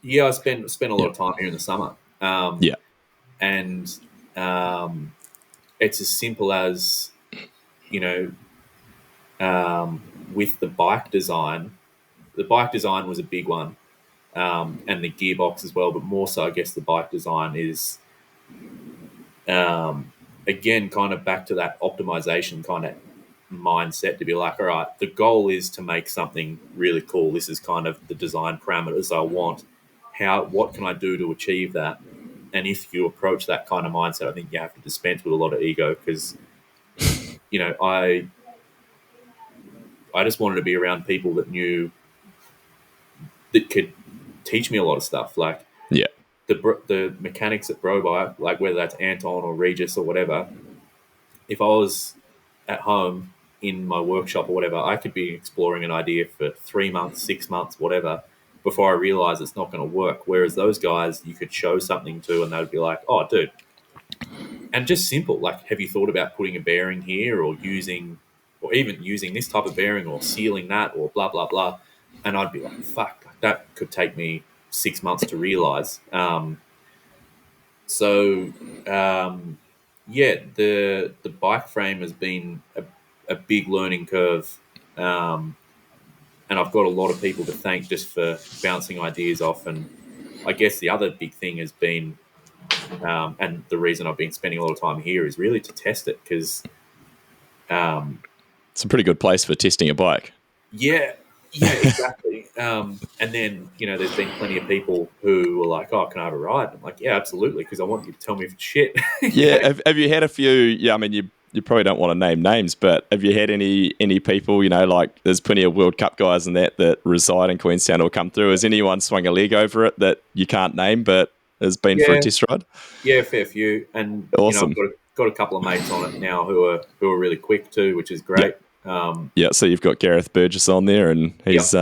yeah, I spend a lot of time here in the summer. Yeah. And it's as simple as, with the bike design was a big one, and the gearbox as well, but more so I guess the bike design is, again, kind of back to that optimization kind of mindset to be like, all right, the goal is to make something really cool. This is kind of the design parameters I want. What can I do to achieve that? And if you approach that kind of mindset, I think you have to dispense with a lot of ego because, I just wanted to be around people that could teach me a lot of stuff. Like Yeah. the mechanics at Brobike, like whether that's Anton or Regis or whatever, if I was at home in my workshop or whatever, I could be exploring an idea for 3 months, 6 months, whatever, before I realize it's not going to work. Whereas those guys, you could show something to and they'd be like, oh, dude. And just simple, like, have you thought about putting a bearing here or even using this type of bearing or sealing that or blah, blah, blah. And I'd be like, fuck, that could take me 6 months to realize. The bike frame has been a big learning curve. And I've got a lot of people to thank just for bouncing ideas off. And I guess the other big thing has been, and the reason I've been spending a lot of time here is really to test it because it's a pretty good place for testing a bike. Yeah, exactly. And then, there's been plenty of people who were like, oh, can I have a ride? I'm like, yeah, absolutely, because I want you to tell me if it's shit. Yeah, have you had a few, I mean, you probably don't want to name names, but have you had any people, like there's plenty of World Cup guys and that reside in Queenstown or come through. Has anyone swung a leg over it that you can't name but has been for a test ride? Yeah, fair few. And, awesome. I've got a couple of mates on it now who are really quick too, which is great. So you've got Gareth Burgess on there, and he's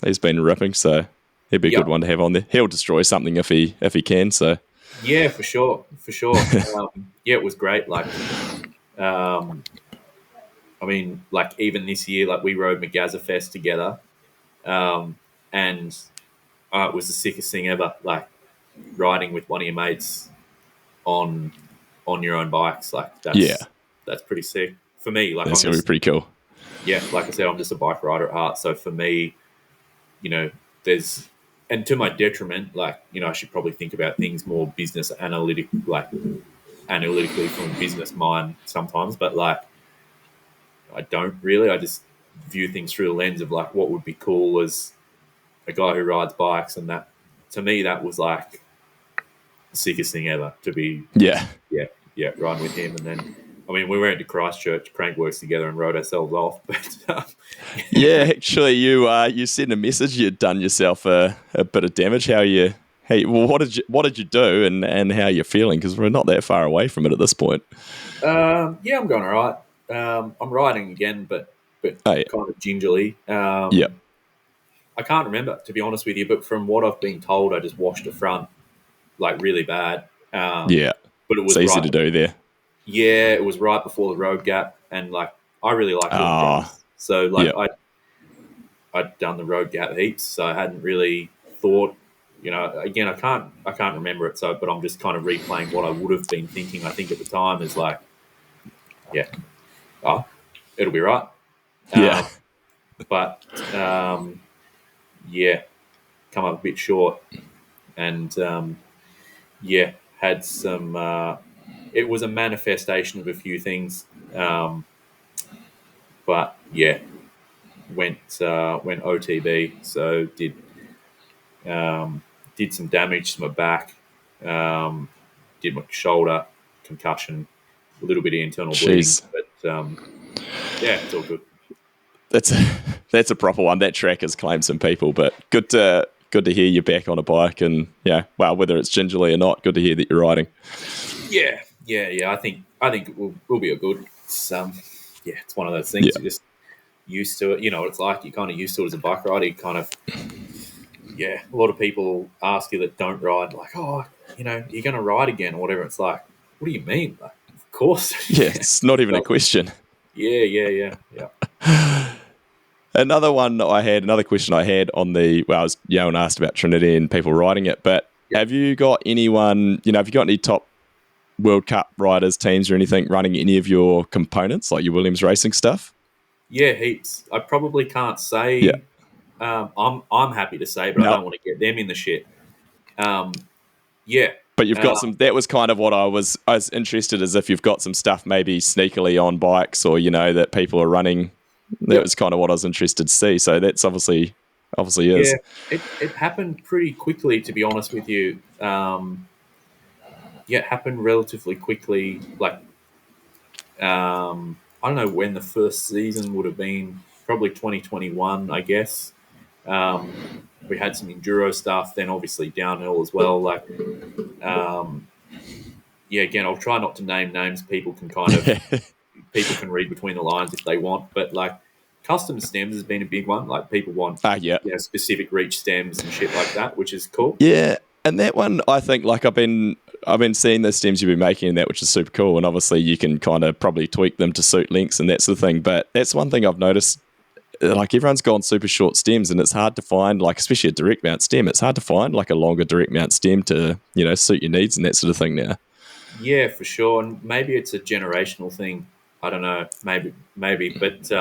he's been ripping, so he'd be a good one to have on there. He'll destroy something if he can. So yeah, for sure. It was great. Like, I mean, like even this year, like we rode Magaza Fest together, and it was the sickest thing ever. Like riding with one of your mates on your own bikes, like that's pretty sick. For me, like that's going to be pretty cool. Yeah, like I said, I'm just a bike rider at heart. So for me, and to my detriment, like, I should probably think about things more business analytically from a business mind sometimes. But like, I don't really. I just view things through the lens of like what would be cool as a guy who rides bikes, and that to me that was like the sickest thing ever to be. Yeah, riding with him, and then. I mean, we went to Christchurch, Crankworks together, and rode ourselves off. But yeah, actually, you sent a message. You'd done yourself a bit of damage. What did you do, and how you're feeling? Because we're not that far away from it at this point. I'm going all right. I'm riding again, but kind of gingerly. I can't remember, to be honest with you. But from what I've been told, I just washed the front like really bad. But it was easy to do there. Yeah, it was right before the road gap, and like I really like road gaps. So like I'd done the road gap heaps, so I hadn't really thought. Again, I can't remember it. So, but I'm just kind of replaying what I would have been thinking. I think at the time is like, it'll be right. But come up a bit short, and had some. It was a manifestation of a few things, but went OTB. So did some damage to my back, did my shoulder, concussion, a little bit of internal bleeding. But Yeah, it's all good. That's a proper one. That track has claimed some people, but good to hear you're back on a bike, and well, whether it's gingerly or not, good to hear that you're riding. Yeah. I think it will be a good. It's it's one of those things you're just used to it. You know, it's like you're kind of used to it as a bike rider. You kind of a lot of people ask you that don't ride, like, oh, you're going to ride again or whatever. It's like, what do you mean? Like, of course. Yeah, it's not even a question. Yeah. Another question I had on I was and asked about Trinity and people riding it, but have you got anyone, have you got any top World Cup riders, teams or anything running any of your components, like your Williams Racing stuff? Yeah, heaps. I probably can't say. I'm happy to say, but I don't want to get them in the shit. But you've got some. That was kind of what I was interested, as if you've got some stuff maybe sneakily on bikes, or that people are running. That was kind of what I was interested to see. So that's obviously is. Yeah, it happened pretty quickly, to be honest with you. It happened relatively quickly. Like, I don't know when the first season would have been. Probably 2021, I guess. We had some enduro stuff, then obviously downhill as well. Like, again, I'll try not to name names. People can people can read between the lines if they want, but like custom stems has been a big one. Like people want specific reach stems and shit like that, which is cool. Yeah, and that one I think, like I've been seeing the stems you've been making and that, which is super cool. And obviously you can kind of probably tweak them to suit lengths and that sort of thing. But that's one thing I've noticed. Like everyone's gone super short stems, and it's hard to find, like especially a direct mount stem, it's hard to find like a longer direct mount stem to suit your needs and that sort of thing now. Yeah, for sure. And maybe it's a generational thing. I don't know. Maybe. But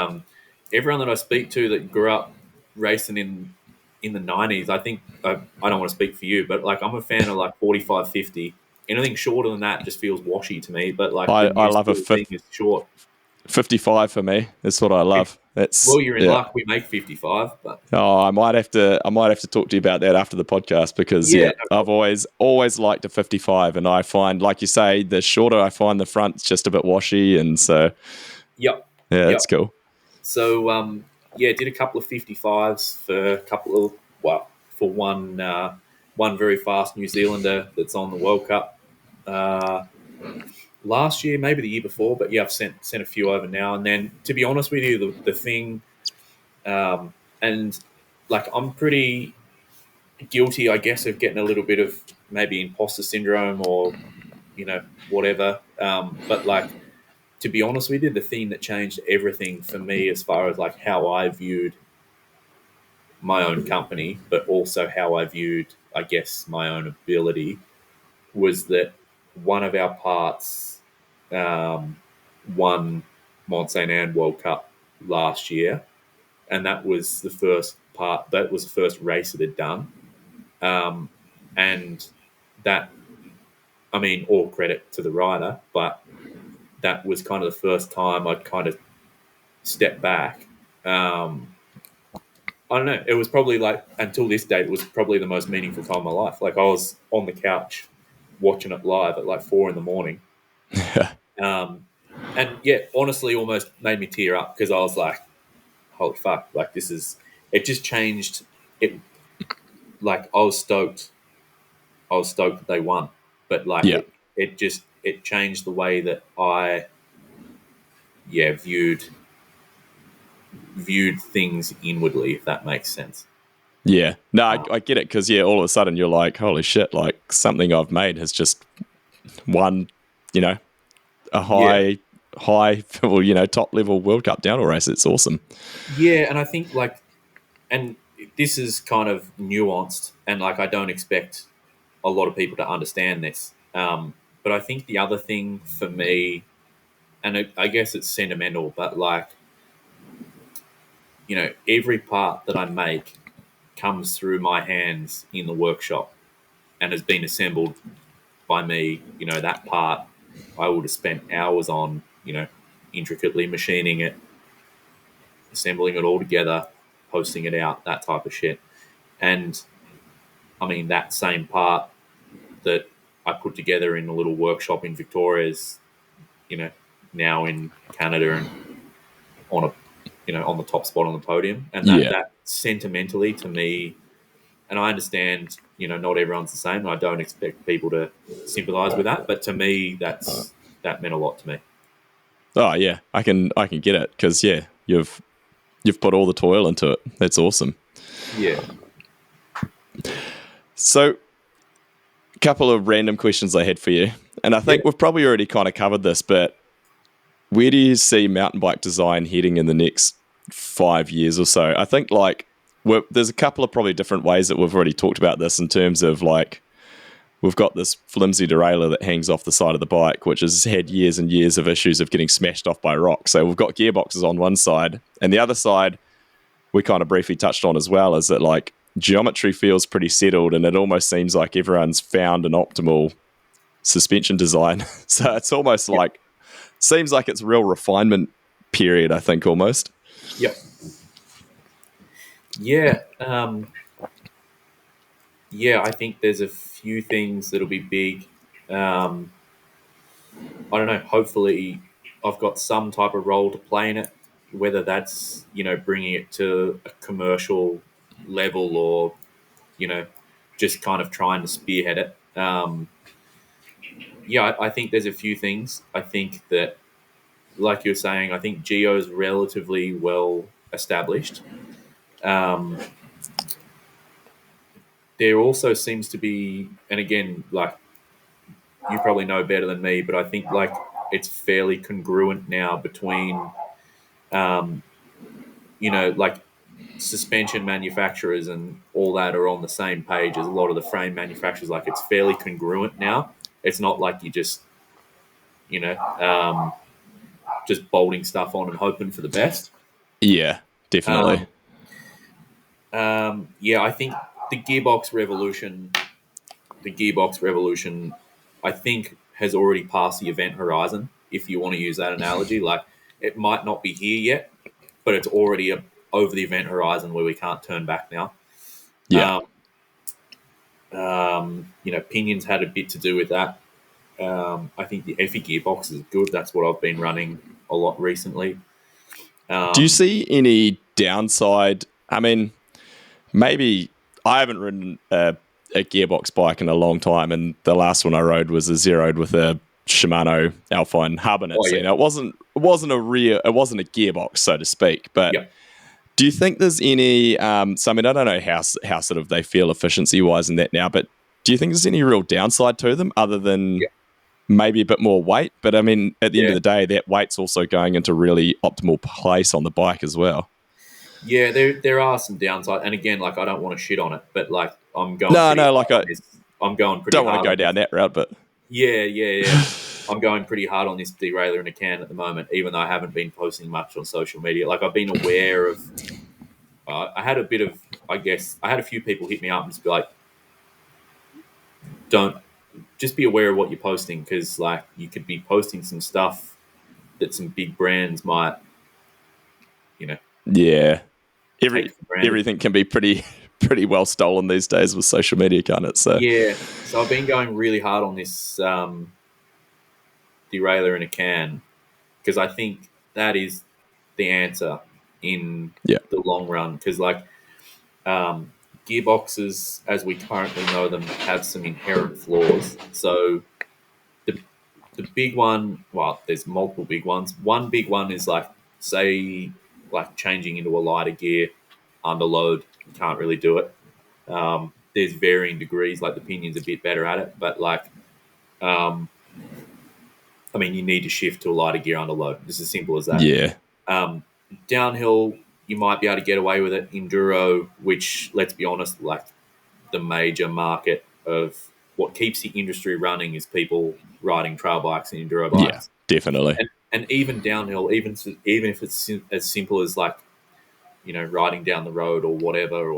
everyone that I speak to that grew up racing in the 90s, I think I don't want to speak for you, but like I'm a fan of like 45, 50. Anything shorter than that just feels washy to me. But like I love a thing is short. 55 for me. That's what I love. Well, you're in luck. We make 55, but I might have to talk to you about that after the podcast, because I've always liked a 55, and I find, like you say, the shorter I find the front's just a bit washy, and so it's cool. So did a couple of 55s for one very fast New Zealander that's on the World Cup. Last year, maybe the year before, but I've sent a few over now. And then, to be honest with you, the thing, and like I'm pretty guilty, I guess, of getting a little bit of maybe imposter syndrome or whatever. But like, to be honest with you, the thing that changed everything for me as far as like how I viewed my own company, but also how I viewed, I guess, my own ability, was that one of our parts won Mont Saint Anne World Cup last year, and that was the first part. That was the first race it had done, and that, I mean, all credit to the rider, but that was kind of the first time I'd kind of stepped back. I don't know. It was probably like, until this date, it was probably the most meaningful time of my life. Like I was on the couch watching it live at like 4 a.m. And honestly, almost made me tear up, because I was like, holy fuck, like it just changed it. Like I was stoked that they won, but like it changed the way that I viewed things inwardly, if that makes sense. Yeah, no, I get it, because all of a sudden you're like, holy shit, like something I've made has just won, a high, top level World Cup downhill race. It's awesome. Yeah, and I think like, and this is kind of nuanced, and like I don't expect a lot of people to understand this, but I think the other thing for me, and I guess it's sentimental, but like, every part that I make comes through my hands in the workshop and has been assembled by me. That part I would have spent hours on, intricately machining it, assembling it all together, posting it out, that type of shit. And I mean, that same part that I put together in a little workshop in Victoria is, now in Canada, and on a, on the top spot on the podium, and that sentimentally to me, and I understand, not everyone's the same, and I don't expect people to sympathise with that, but to me, that meant a lot to me. Oh yeah, I can get it because you've put all the toil into it. That's awesome. Yeah. So, a couple of random questions I had for you, and I think we've probably already kind of covered this, but where do you see mountain bike design heading in the next 5 years or so? I think there's a couple of probably different ways that we've already talked about this in terms of we've got this flimsy derailleur that hangs off the side of the bike, which has had years and years of issues of getting smashed off by rocks. So we've got gearboxes on one side, and the other side we kind of briefly touched on as well, is that geometry feels pretty settled, and it almost seems like everyone's found an optimal suspension design. So it's almost seems like it's a real refinement period, I think, almost. Yep. Yeah. I think there's a few things that'll be big. I don't know. Hopefully, I've got some type of role to play in it, whether that's, bringing it to a commercial level or, just kind of trying to spearhead it. I think there's a few things. I think that, like you're saying, I think Geo is relatively well established. There also seems to be, and again, you probably know better than me, but I think it's fairly congruent now between, suspension manufacturers and all that are on the same page as a lot of the frame manufacturers. It's fairly congruent now. It's not like you just, just bolting stuff on and hoping for the best. Yeah, definitely. I think the gearbox revolution, I think has already passed the event horizon, if you want to use that analogy. It might not be here yet, but it's already over the event horizon where we can't turn back now. Yeah. Pinions had a bit to do with that. I think the Effie gearbox is good. That's what I've been running a lot recently. Do you see any downside? I mean, maybe I haven't ridden a gearbox bike in a long time, and the last one I rode was a zeroed with a Shimano Alpine hub in it. So, it wasn't a gearbox, so to speak. But do you think there's any? So I mean, I don't know how sort of they feel efficiency wise in that now, but do you think there's any real downside to them other than maybe a bit more weight? But I mean, at the end of the day, that weight's also going into really optimal place on the bike as well. Yeah, there are some downsides, and again, I don't want to shit on it, but I'm going. I'm going pretty. Don't want to go down that route, but yeah. I'm going pretty hard on this derailleur in a can at the moment, even though I haven't been posting much on social media. I've been aware of. I had a bit of, I had a few people hit me up and just be like, "Don't just be aware of what you're posting, because you could be posting some stuff that some big brands might, Yeah. Everything can be pretty well stolen these days with social media, can't it? So so I've been going really hard on this derailleur in a can, because I think that is the answer in the long run. Because gearboxes, as we currently know them, have some inherent flaws. So the big one, well, there's multiple big ones. One big one is say changing into a lighter gear under load. You can't really do it. There's varying degrees. The Pinion's a bit better at it, but you need to shift to a lighter gear under load. It's as simple as that. Yeah. Downhill, you might be able to get away with it. Enduro, which, let's be honest, the major market of what keeps the industry running is people riding trail bikes and enduro bikes. Yeah, definitely. And even downhill, even if it's as simple as riding down the road or whatever,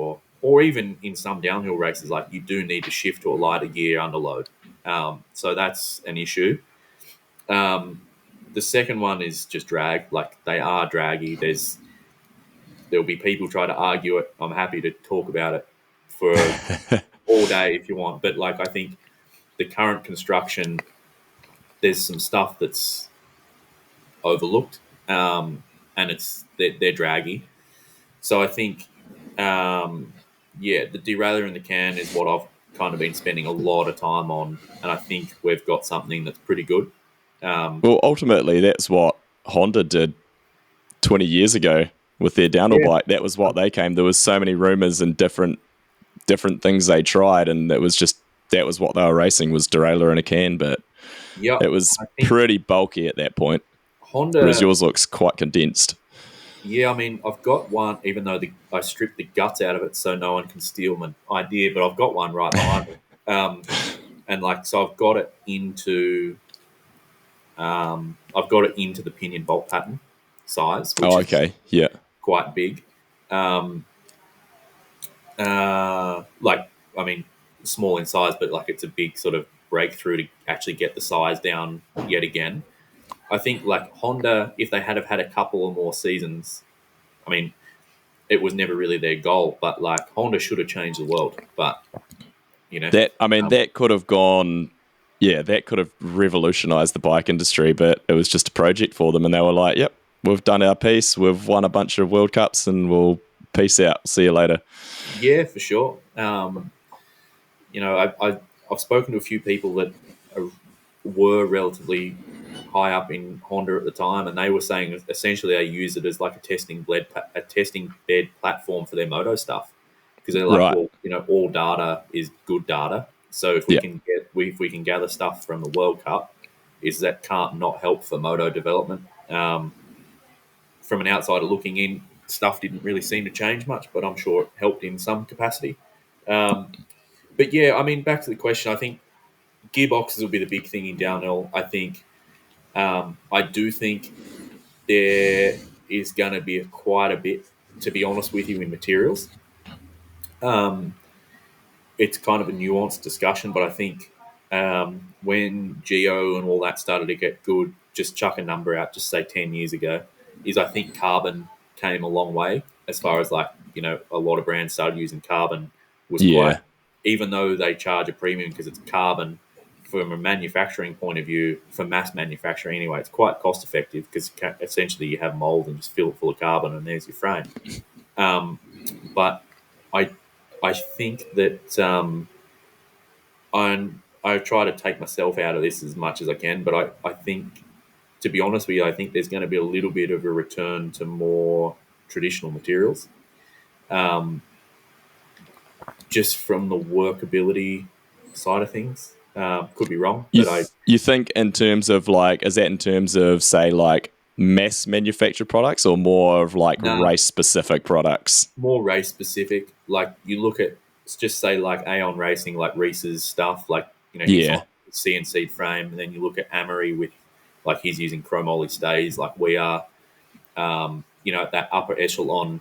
or even in some downhill races, you do need to shift to a lighter gear under load. So that's an issue. The second one is just drag. They are draggy. There'll be people try to argue it. I'm happy to talk about it for all day if you want. But I think the current construction, there's some stuff that's overlooked. And and they're draggy. So I think, the derailleur in the can is what I've kind of been spending a lot of time on, and I think we've got something that's pretty good. Well, ultimately, that's what Honda did 20 years ago with their downhill Yeah. bike. That was what they came. There was so many rumors and different things they tried, and it was just that was what they were racing was derailleur in a can, but Yeah, it was I think pretty bulky at that point, Honda. whereas yours looks quite condensed. Yeah, I mean, I've got one, even though I stripped the guts out of it so no one can steal my idea, but I've got one right behind me. And so I've got it into the pinion bolt pattern size, which is Okay, yeah. quite big. Um, I mean, small in size, but it's a big sort of breakthrough to actually get the size down yet again. I think Honda, if they had have had a couple or more seasons, I mean, it was never really their goal, but Honda should have changed the world. But That could have gone. Yeah, that could have revolutionized the bike industry, but it was just a project for them, and they were like, "Yep, we've done our piece. We've won a bunch of World Cups, and we'll peace out. See you later." yeah, for sure. I've spoken to a few people that were relatively high up in Honda at the time, and they were saying essentially they use it as a testing bed platform for their moto stuff, because they're like, Right. well, all data is good data. So if we can gather stuff from the World Cup, that can't not help for moto development. From an outsider looking in, stuff didn't really seem to change much, but I'm sure it helped in some capacity. But yeah, I mean, back to the question, I think gearboxes will be the big thing in downhill. I think, I do think there is going to be quite a bit, to be honest with you, in materials. It's kind of a nuanced discussion, but I think when Geo and all that started to get good, just chuck a number out, just say 10 years ago, I think carbon came a long way as far as a lot of brands started using carbon was Yeah. quite, even though they charge a premium because it's carbon, from a manufacturing point of view, for mass manufacturing anyway, it's quite cost effective because essentially you have mold and just fill it full of carbon and there's your frame. But I think that I try to take myself out of this as much as I can, but I think, to be honest with you, I think there's going to be a little bit of a return to more traditional materials, just from the workability side of things. Could be wrong, but You think in terms of is that in terms of say mass manufactured products or more of No. race specific products? more race specific. You look at, just say Aon Racing, Reese's stuff, he's Yeah. on CNC frame, and then you look at Amory with he's using chromoly stays like we are. At that upper echelon,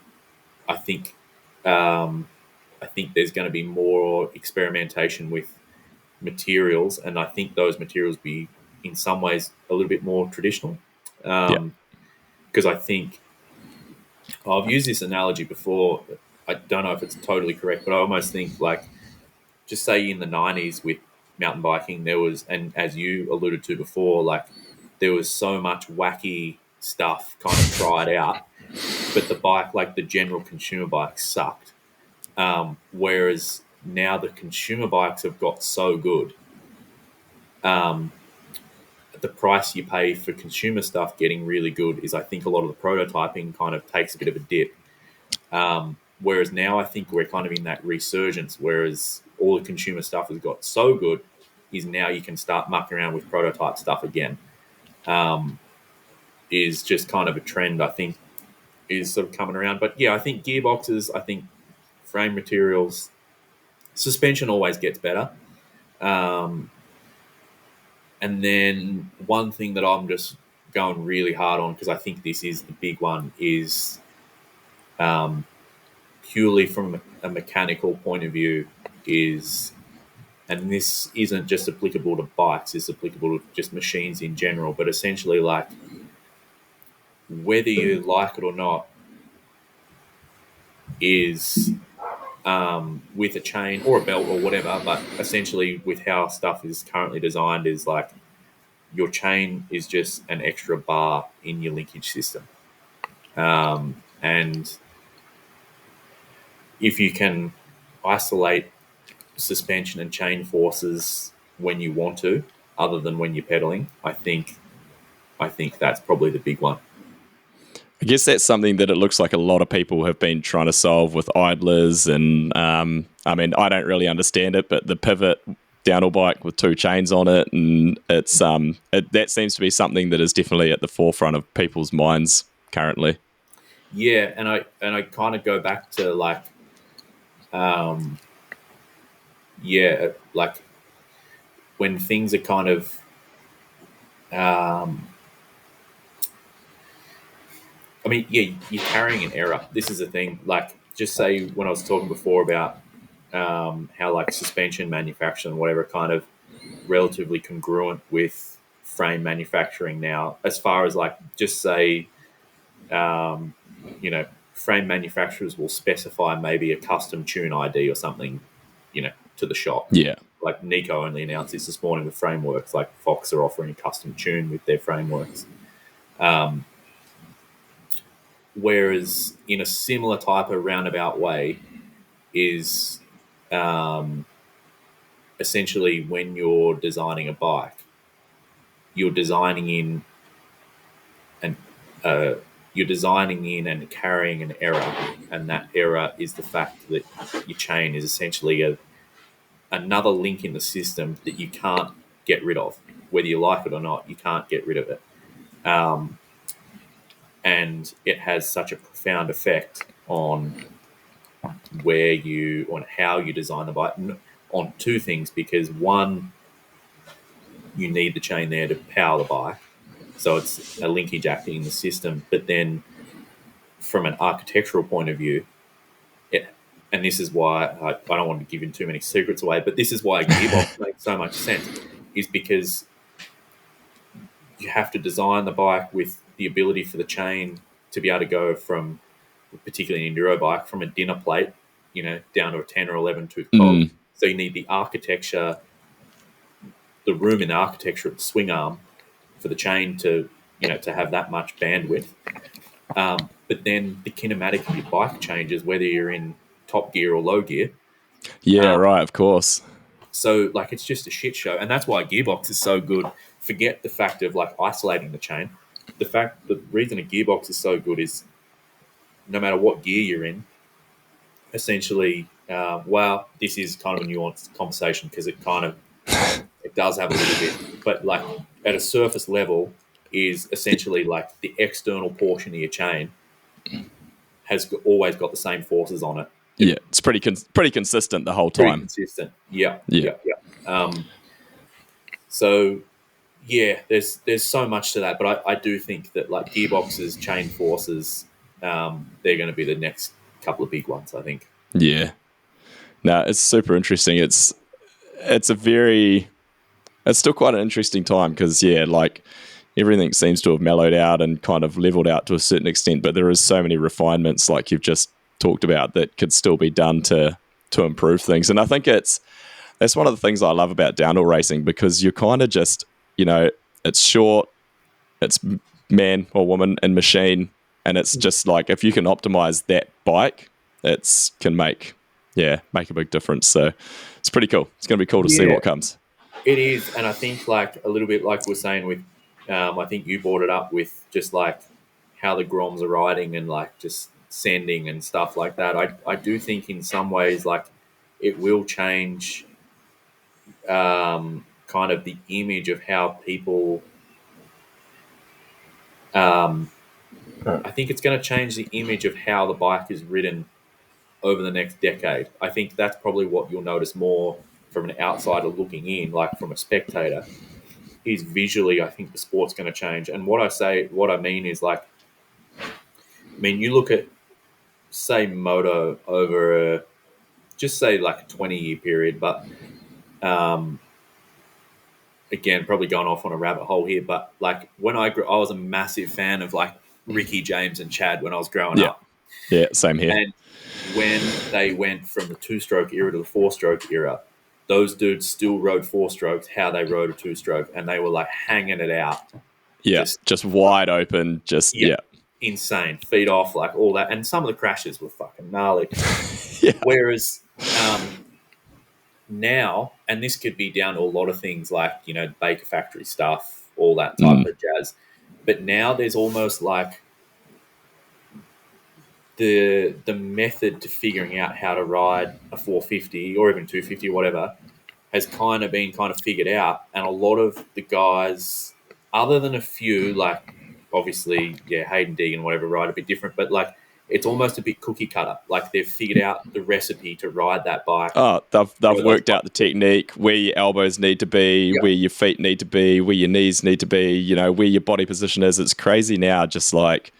I think there's going to be more experimentation with materials, and I think those materials be in some ways a little bit more traditional. Because I think I've used this analogy before. I don't know if it's totally correct, but I almost think just say in the 90s with mountain biking, there was, and as you alluded to before, there was so much wacky stuff kind of tried out, but the bike, the general consumer bike, sucked. Whereas now the consumer bikes have got so good. The price you pay for consumer stuff getting really good is, I think, a lot of the prototyping kind of takes a bit of a dip. Whereas now I think we're kind of in that resurgence, whereas all the consumer stuff has got so good, is now you can start mucking around with prototype stuff again. Is just kind of a trend, I think, is sort of coming around. But yeah, I think gearboxes, I think frame materials, suspension always gets better. And then one thing that I'm just going really hard on, because I think this is the big one, is purely from a mechanical point of view, is, and this isn't just applicable to bikes, it's applicable to just machines in general, but essentially whether you like it or not, is with a chain or a belt or whatever, but essentially with how stuff is currently designed is your chain is just an extra bar in your linkage system. And if you can isolate suspension and chain forces when you want to, other than when you're pedaling, I think that's probably the big one. I guess that's something that it looks like a lot of people have been trying to solve with idlers, and I mean, I don't really understand it, but the pivot downhill bike with 2 chains on it, and it's that seems to be something that is definitely at the forefront of people's minds currently. Yeah, and I kind of go back to like, like when things are kind of, I mean, yeah, you're carrying an error. This is the thing. Like, just say when I was talking before about how like suspension manufacturing, whatever, kind of relatively congruent with frame manufacturing now, as far as like, just say, frame manufacturers will specify maybe a custom tune ID or something, to the shop. Yeah. Like Nico only announced this morning with frameworks. Like Fox are offering a custom tune with their frameworks. Whereas in a similar type of roundabout way is essentially when you're designing a bike, you're designing in and carrying an error, and that error is the fact that your chain is essentially another link in the system that you can't get rid of, whether you like it or not. You can't get rid of it, and it has such a profound effect on how you design the bike, on 2 things, because one, you need the chain there to power the bike, so it's a linkage acting in the system. But then from an architectural point of view, and this is why I don't want to give too many secrets away, but this is why a gearbox makes so much sense, is because you have to design the bike with the ability for the chain to be able to go from, particularly an enduro bike, from a dinner plate, down to a 10 or 11 tooth cog. So you need the architecture, the room in the architecture of the swing arm for the chain to have that much bandwidth. But then the kinematic of your bike changes whether you're in top gear or low gear. Yeah, right, of course. So like, it's just a shit show, and that's why a gearbox is so good. Forget the fact of like isolating the chain. The reason a gearbox is so good is no matter what gear you're in, essentially, this is kind of a nuanced conversation because it does have a little bit, but like at a surface level is essentially like the external portion of your chain has always got the same forces on it. Yeah, it's pretty consistent the whole Pretty time. consistent. Yeah. So yeah, there's so much to that, but I do think that like gearboxes, chain forces, they're going to be the next couple of big ones, I think. Yeah. No, it's super interesting. It's still quite an interesting time because, yeah, like everything seems to have mellowed out and kind of leveled out to a certain extent, but there is so many refinements like you've just talked about that could still be done to improve things. And I think that's one of the things I love about downhill racing, because you're kind of just, it's short, it's man or woman and machine, and it's just like if you can optimize that bike, it can make a big difference. So it's pretty cool. It's going to be cool to see what comes. It is, and I think like a little bit like we're saying with, I think you brought it up with just like how the Groms are riding and like just sending and stuff like that. I do think in some ways like it will change kind of the image of how people. I think it's going to change the image of how the bike is ridden over the next decade. I think that's probably what you'll notice more from an outsider looking in, like from a spectator, is visually, I think the sport's going to change. And what I mean is like, you look at, say, moto over just say like a 20-year period, but again, probably going off on a rabbit hole here, but like when I was a massive fan of like Ricky, James and Chad when I was growing up. Yeah, same here. And when they went from the 2-stroke era to the 4-stroke era, those dudes still rode 4-strokes how they rode a 2-stroke, and they were like hanging it out. Yeah, just wide open, insane. Feet off, like all that. And some of the crashes were fucking gnarly. Yeah. Whereas now, and this could be down to a lot of things like, you know, Baker factory stuff, all that type of jazz. But now there's almost like the method to figuring out how to ride a 450 or even 250 or whatever has kind of been figured out. And a lot of the guys, other than a few, like obviously, Hayden Deegan, whatever, ride a bit different, but like it's almost a bit cookie cutter. Like they've figured out the recipe to ride that bike. Oh, they've worked out the technique, where your elbows need to be, where your feet need to be, where your knees need to be, you know, where your body position is. It's crazy now. Just like,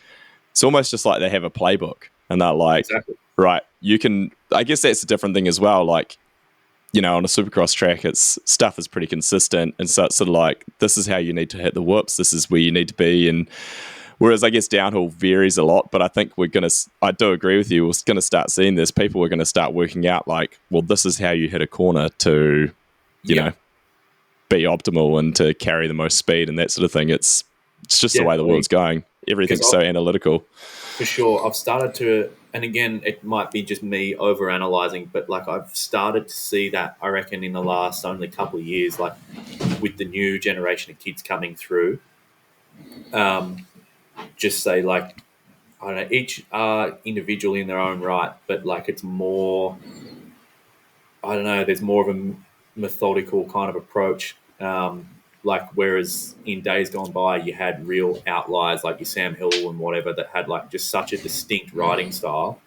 it's almost just like they have a playbook and they're like, right, you can, I guess that's a different thing as well. Like, you know, on a supercross track, stuff is pretty consistent. And so it's sort of like, this is how you need to hit the whoops. This is where you need to be. And whereas I guess downhill varies a lot, but I think I do agree with you. We're going to start seeing this. People are going to start working out like, well, this is how you hit a corner to, you know, be optimal and to carry the most speed and that sort of thing. It's just the way the world's going. Everything's so analytical. For sure. I've started to, and again, it might be just me overanalyzing, but like I've started to see that, I reckon, in the last only couple of years, like with the new generation of kids coming through, just say like, I don't know, each are individual in their own right, but like it's more, I don't know, there's more of a methodical kind of approach. Like whereas in days gone by, you had real outliers like your Sam Hill and whatever that had like just such a distinct riding style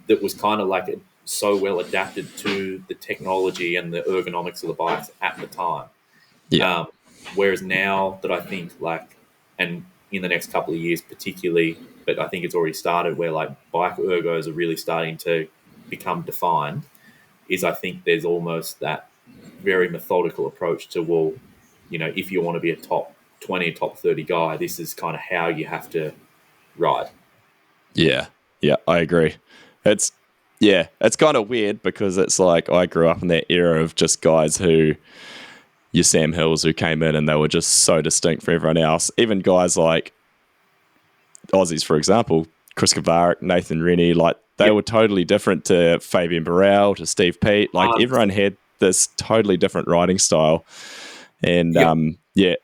that was kind of like so well adapted to the technology and the ergonomics of the bikes at the time. Yeah. Whereas now that I think like, and in the next couple of years particularly, but I think it's already started where like bike ergos are really starting to become defined, is I think there's almost that very methodical approach to, well, you know, if you want to be a top 20, top 30 guy, this is kind of how you have to ride. Yeah, I agree. It's kind of weird because it's like I grew up in that era of just guys who, your Sam Hills, who came in and they were just so distinct from everyone else. Even guys like Aussies, for example, Chris Kavarik, Nathan Rennie, like they were totally different to Fabian Burrell, to Steve Peat. Like everyone had this totally different riding style. And the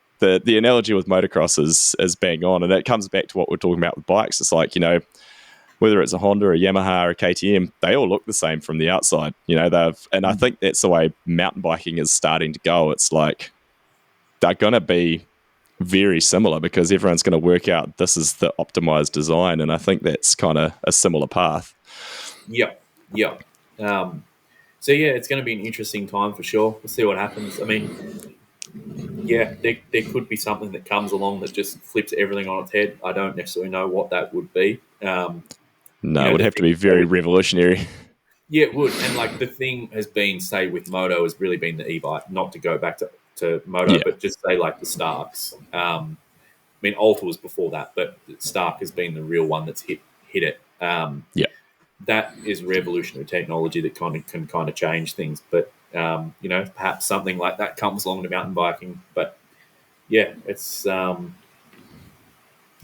analogy with motocross is bang on, and that comes back to what we're talking about with bikes. It's like, you know, whether it's a Honda, a Yamaha, or a KTM, they all look the same from the outside. You know, and I think that's the way mountain biking is starting to go. It's like they're going to be very similar because everyone's going to work out this is the optimized design, and I think that's kind of a similar path. So it's going to be an interesting time for sure. We'll see what happens. I mean, there could be something that comes along that just flips everything on its head. I don't necessarily know what that would be. It would have to be very revolutionary. Yeah, it would. And like the thing has been, say, with Moto has really been the e-bike, not to go back to Moto, but just say like the Starks. I mean, Alta was before that, but Stark has been the real one that's hit it. That is revolutionary technology that can kind of change things. But you know, perhaps something like that comes along to mountain biking. But it's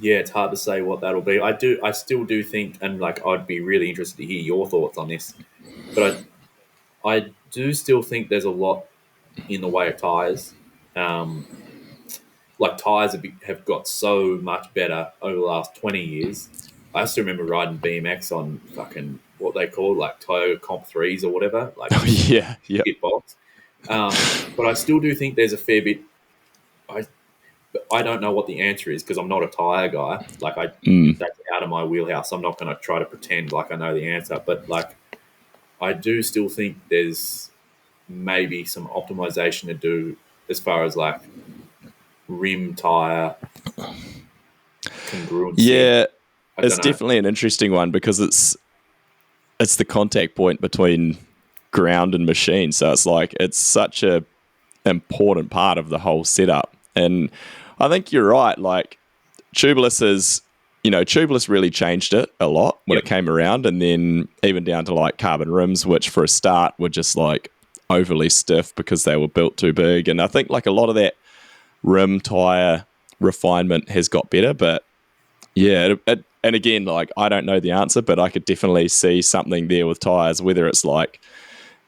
it's hard to say what that'll be. I still do think, and like I'd be really interested to hear your thoughts on this. But I do still think there's a lot in the way of tires. Like tires have got so much better over the last 20 years. I still remember riding BMX on fucking what they call like Toyota Comp 3s or whatever. Like hit box. But I still do think there's a fair bit. I don't know what the answer is because I'm not a tire guy. Like that's out of my wheelhouse. I'm not going to try to pretend like I know the answer. But like, I do still think there's maybe some optimization to do as far as like rim tire congruency. Yeah, it's definitely an interesting one because it's the contact point between ground and machine. So it's like it's such a important part of the whole setup. And I think you're right. Like tubeless tubeless really changed it a lot when it came around, and then even down to like carbon rims, which for a start were just like overly stiff because they were built too big. And I think like a lot of that rim tire refinement has got better, but and again, like, I don't know the answer, but I could definitely see something there with tyres, whether it's like,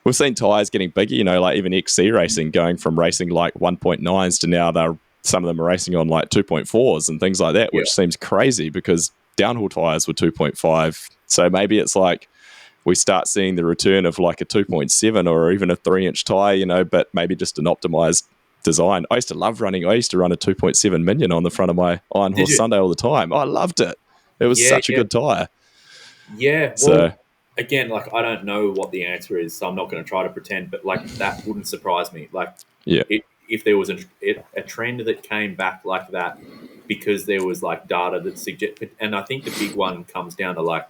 we've seen tyres getting bigger, like even XC racing going from racing like 1.9s to now some of them are racing on like 2.4s and things like that, which seems crazy because downhill tyres were 2.5. So maybe it's like we start seeing the return of like a 2.7 or even a 3-inch tyre, but maybe just an optimized design. I used to run a 2.7 million on the front of my Iron Horse Sunday all the time. I loved it. It was such a good tyre. Yeah. Well, so again, like, I don't know what the answer is, so I'm not going to try to pretend, but like, that wouldn't surprise me. Like, if there was a trend that came back like that, because there was like data that suggest, and I think the big one comes down to like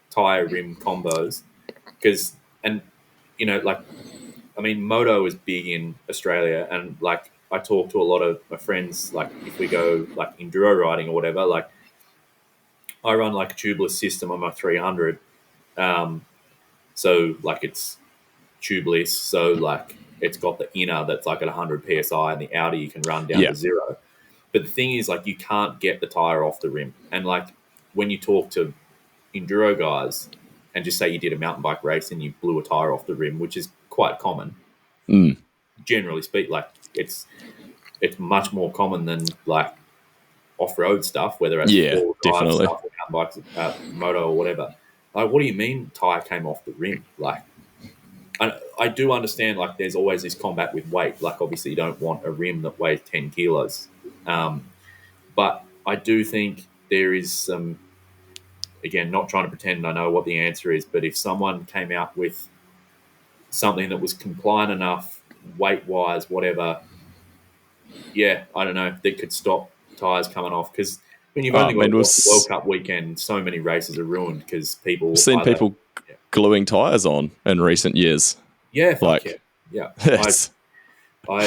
tire rim combos, because, and like, I mean, moto is big in Australia, and like, I talk to a lot of my friends, like, if we go like enduro riding or whatever, like, I run like a tubeless system on my 300. So like, it's tubeless, so like, it's got the inner that's like at 100 psi, and the outer you can run down to 0. But the thing is, like, you can't get the tire off the rim. And like, when you talk to enduro guys and just say you did a mountain bike race and you blew a tire off the rim, which is quite common, generally speaking, like, it's much more common than like off-road stuff, whether it's four-wheel drive definitely stuff, or mountain bikes, moto or whatever. Like, what do you mean tire came off the rim? Like, I do understand, like, there's always this combat with weight. Like, obviously you don't want a rim that weighs 10 kilos. But I do think there is some, again, not trying to pretend I know what the answer is, but if someone came out with something that was compliant enough, weight-wise, whatever, I don't know, that could stop tyres coming off. Because when you've only got the World Cup weekend, so many races are ruined because people... I've seen people gluing tyres on in recent years. Yeah, Yes. One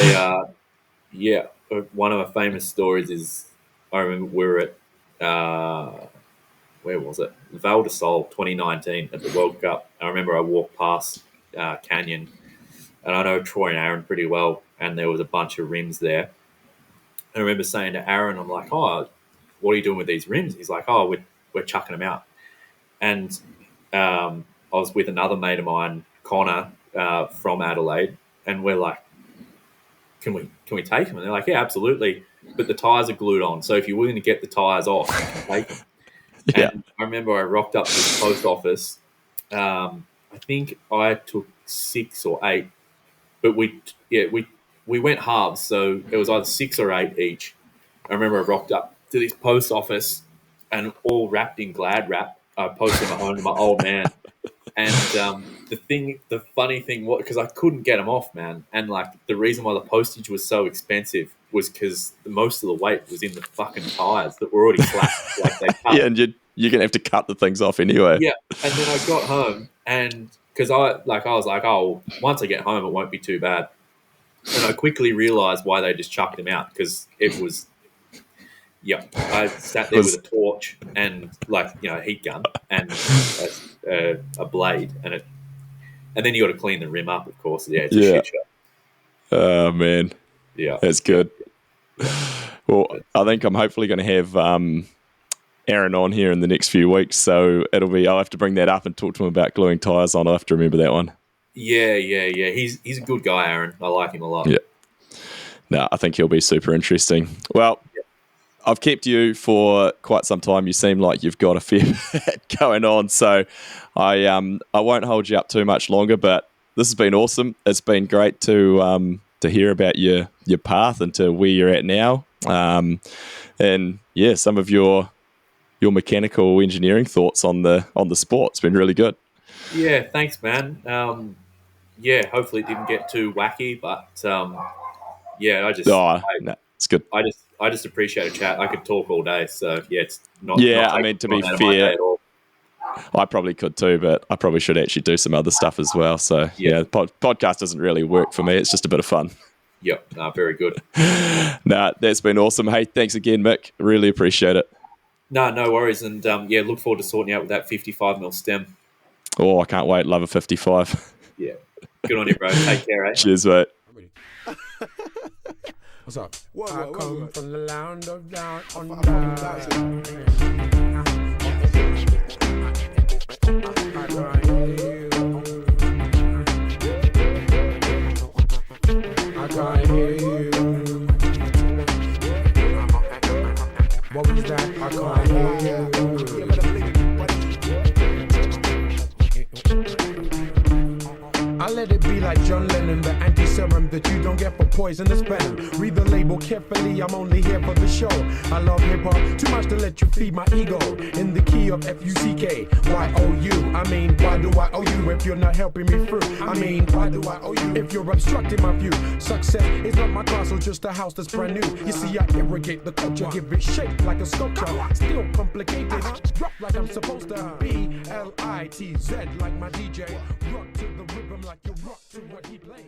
of my famous stories is, I remember we were at, where was it? Val de Sol 2019 at the World Cup. I remember I walked past Canyon, and I know Troy and Aaron pretty well, and there was a bunch of rims there. I remember saying to Aaron, I'm like, oh, what are you doing with these rims? He's like, oh, we're chucking them out. And I was with another mate of mine, Connor, from Adelaide, and we're like, can we take them? And they're like, yeah, absolutely. But the tyres are glued on, so if you're willing to get the tyres off, you can take them. And I remember I rocked up to the post office. I think I took 6 or 8, but we went halves, so it was either 6 or 8 each. I remember I rocked up to this post office, and all wrapped in Glad wrap. I posted them home to my old man. And the funny thing was, because I couldn't get them off, man. And like, the reason why the postage was so expensive was because most of the weight was in the fucking tires that were already flat. Like, they cut. And you're gonna have to cut the things off anyway. Yeah. And then I got home, and because I was like, oh, once I get home, it won't be too bad. And I quickly realised why they just chucked them out, because it was. Yeah, I sat there with a torch and, like, a heat gun and a blade, and then you got to clean the rim up, of course. Yeah, it's a shit show. Oh man, that's good. Well, I think I'm hopefully going to have Aaron on here in the next few weeks, so I'll have to bring that up and talk to him about gluing tyres on. I'll have to remember that one. Yeah. He's a good guy, Aaron. I like him a lot. Yeah. No, I think he'll be super interesting. Well. I've kept you for quite some time. You seem like you've got a fair bit going on, so I won't hold you up too much longer. But this has been awesome. It's been great to hear about your path and to where you're at now, and some of your mechanical engineering thoughts on the sport. It's been really good. Yeah, thanks, man. Hopefully it didn't get too wacky, but it's good. I just appreciate a chat. I could talk all day, so it's not. I mean, to be fair, I probably could too, but I probably should actually do some other stuff as well. So podcast doesn't really work for me. It's just a bit of fun. Yep, very good. That's been awesome. Hey, thanks again, Mick. Really appreciate it. No worries, and look forward to sorting out with that 55mm stem. Oh, I can't wait. Love a 55. Yeah, good on you, bro. Take care, eh? Cheers, mate. What's up? I come from the land of down on can't hear you. What was that? I can't hear you. I let it be like John Lennon, the anti-serum that you don't get for poisonous venom. Read the label carefully, I'm only here for the show. I love hip-hop too much to let you feed my ego. In the key of F-U-C-K, Y-O-U. I mean, why do I owe you if you're not helping me through? I mean, why do I owe you if you're obstructing my view? Success is not my castle, just a house that's brand new. You see, I irrigate the culture, give it shape like a sculpture. Still complicated, rock like I'm supposed to. B-L-I-T-Z like my DJ. Rock to the rhythm like you rock to what he plays.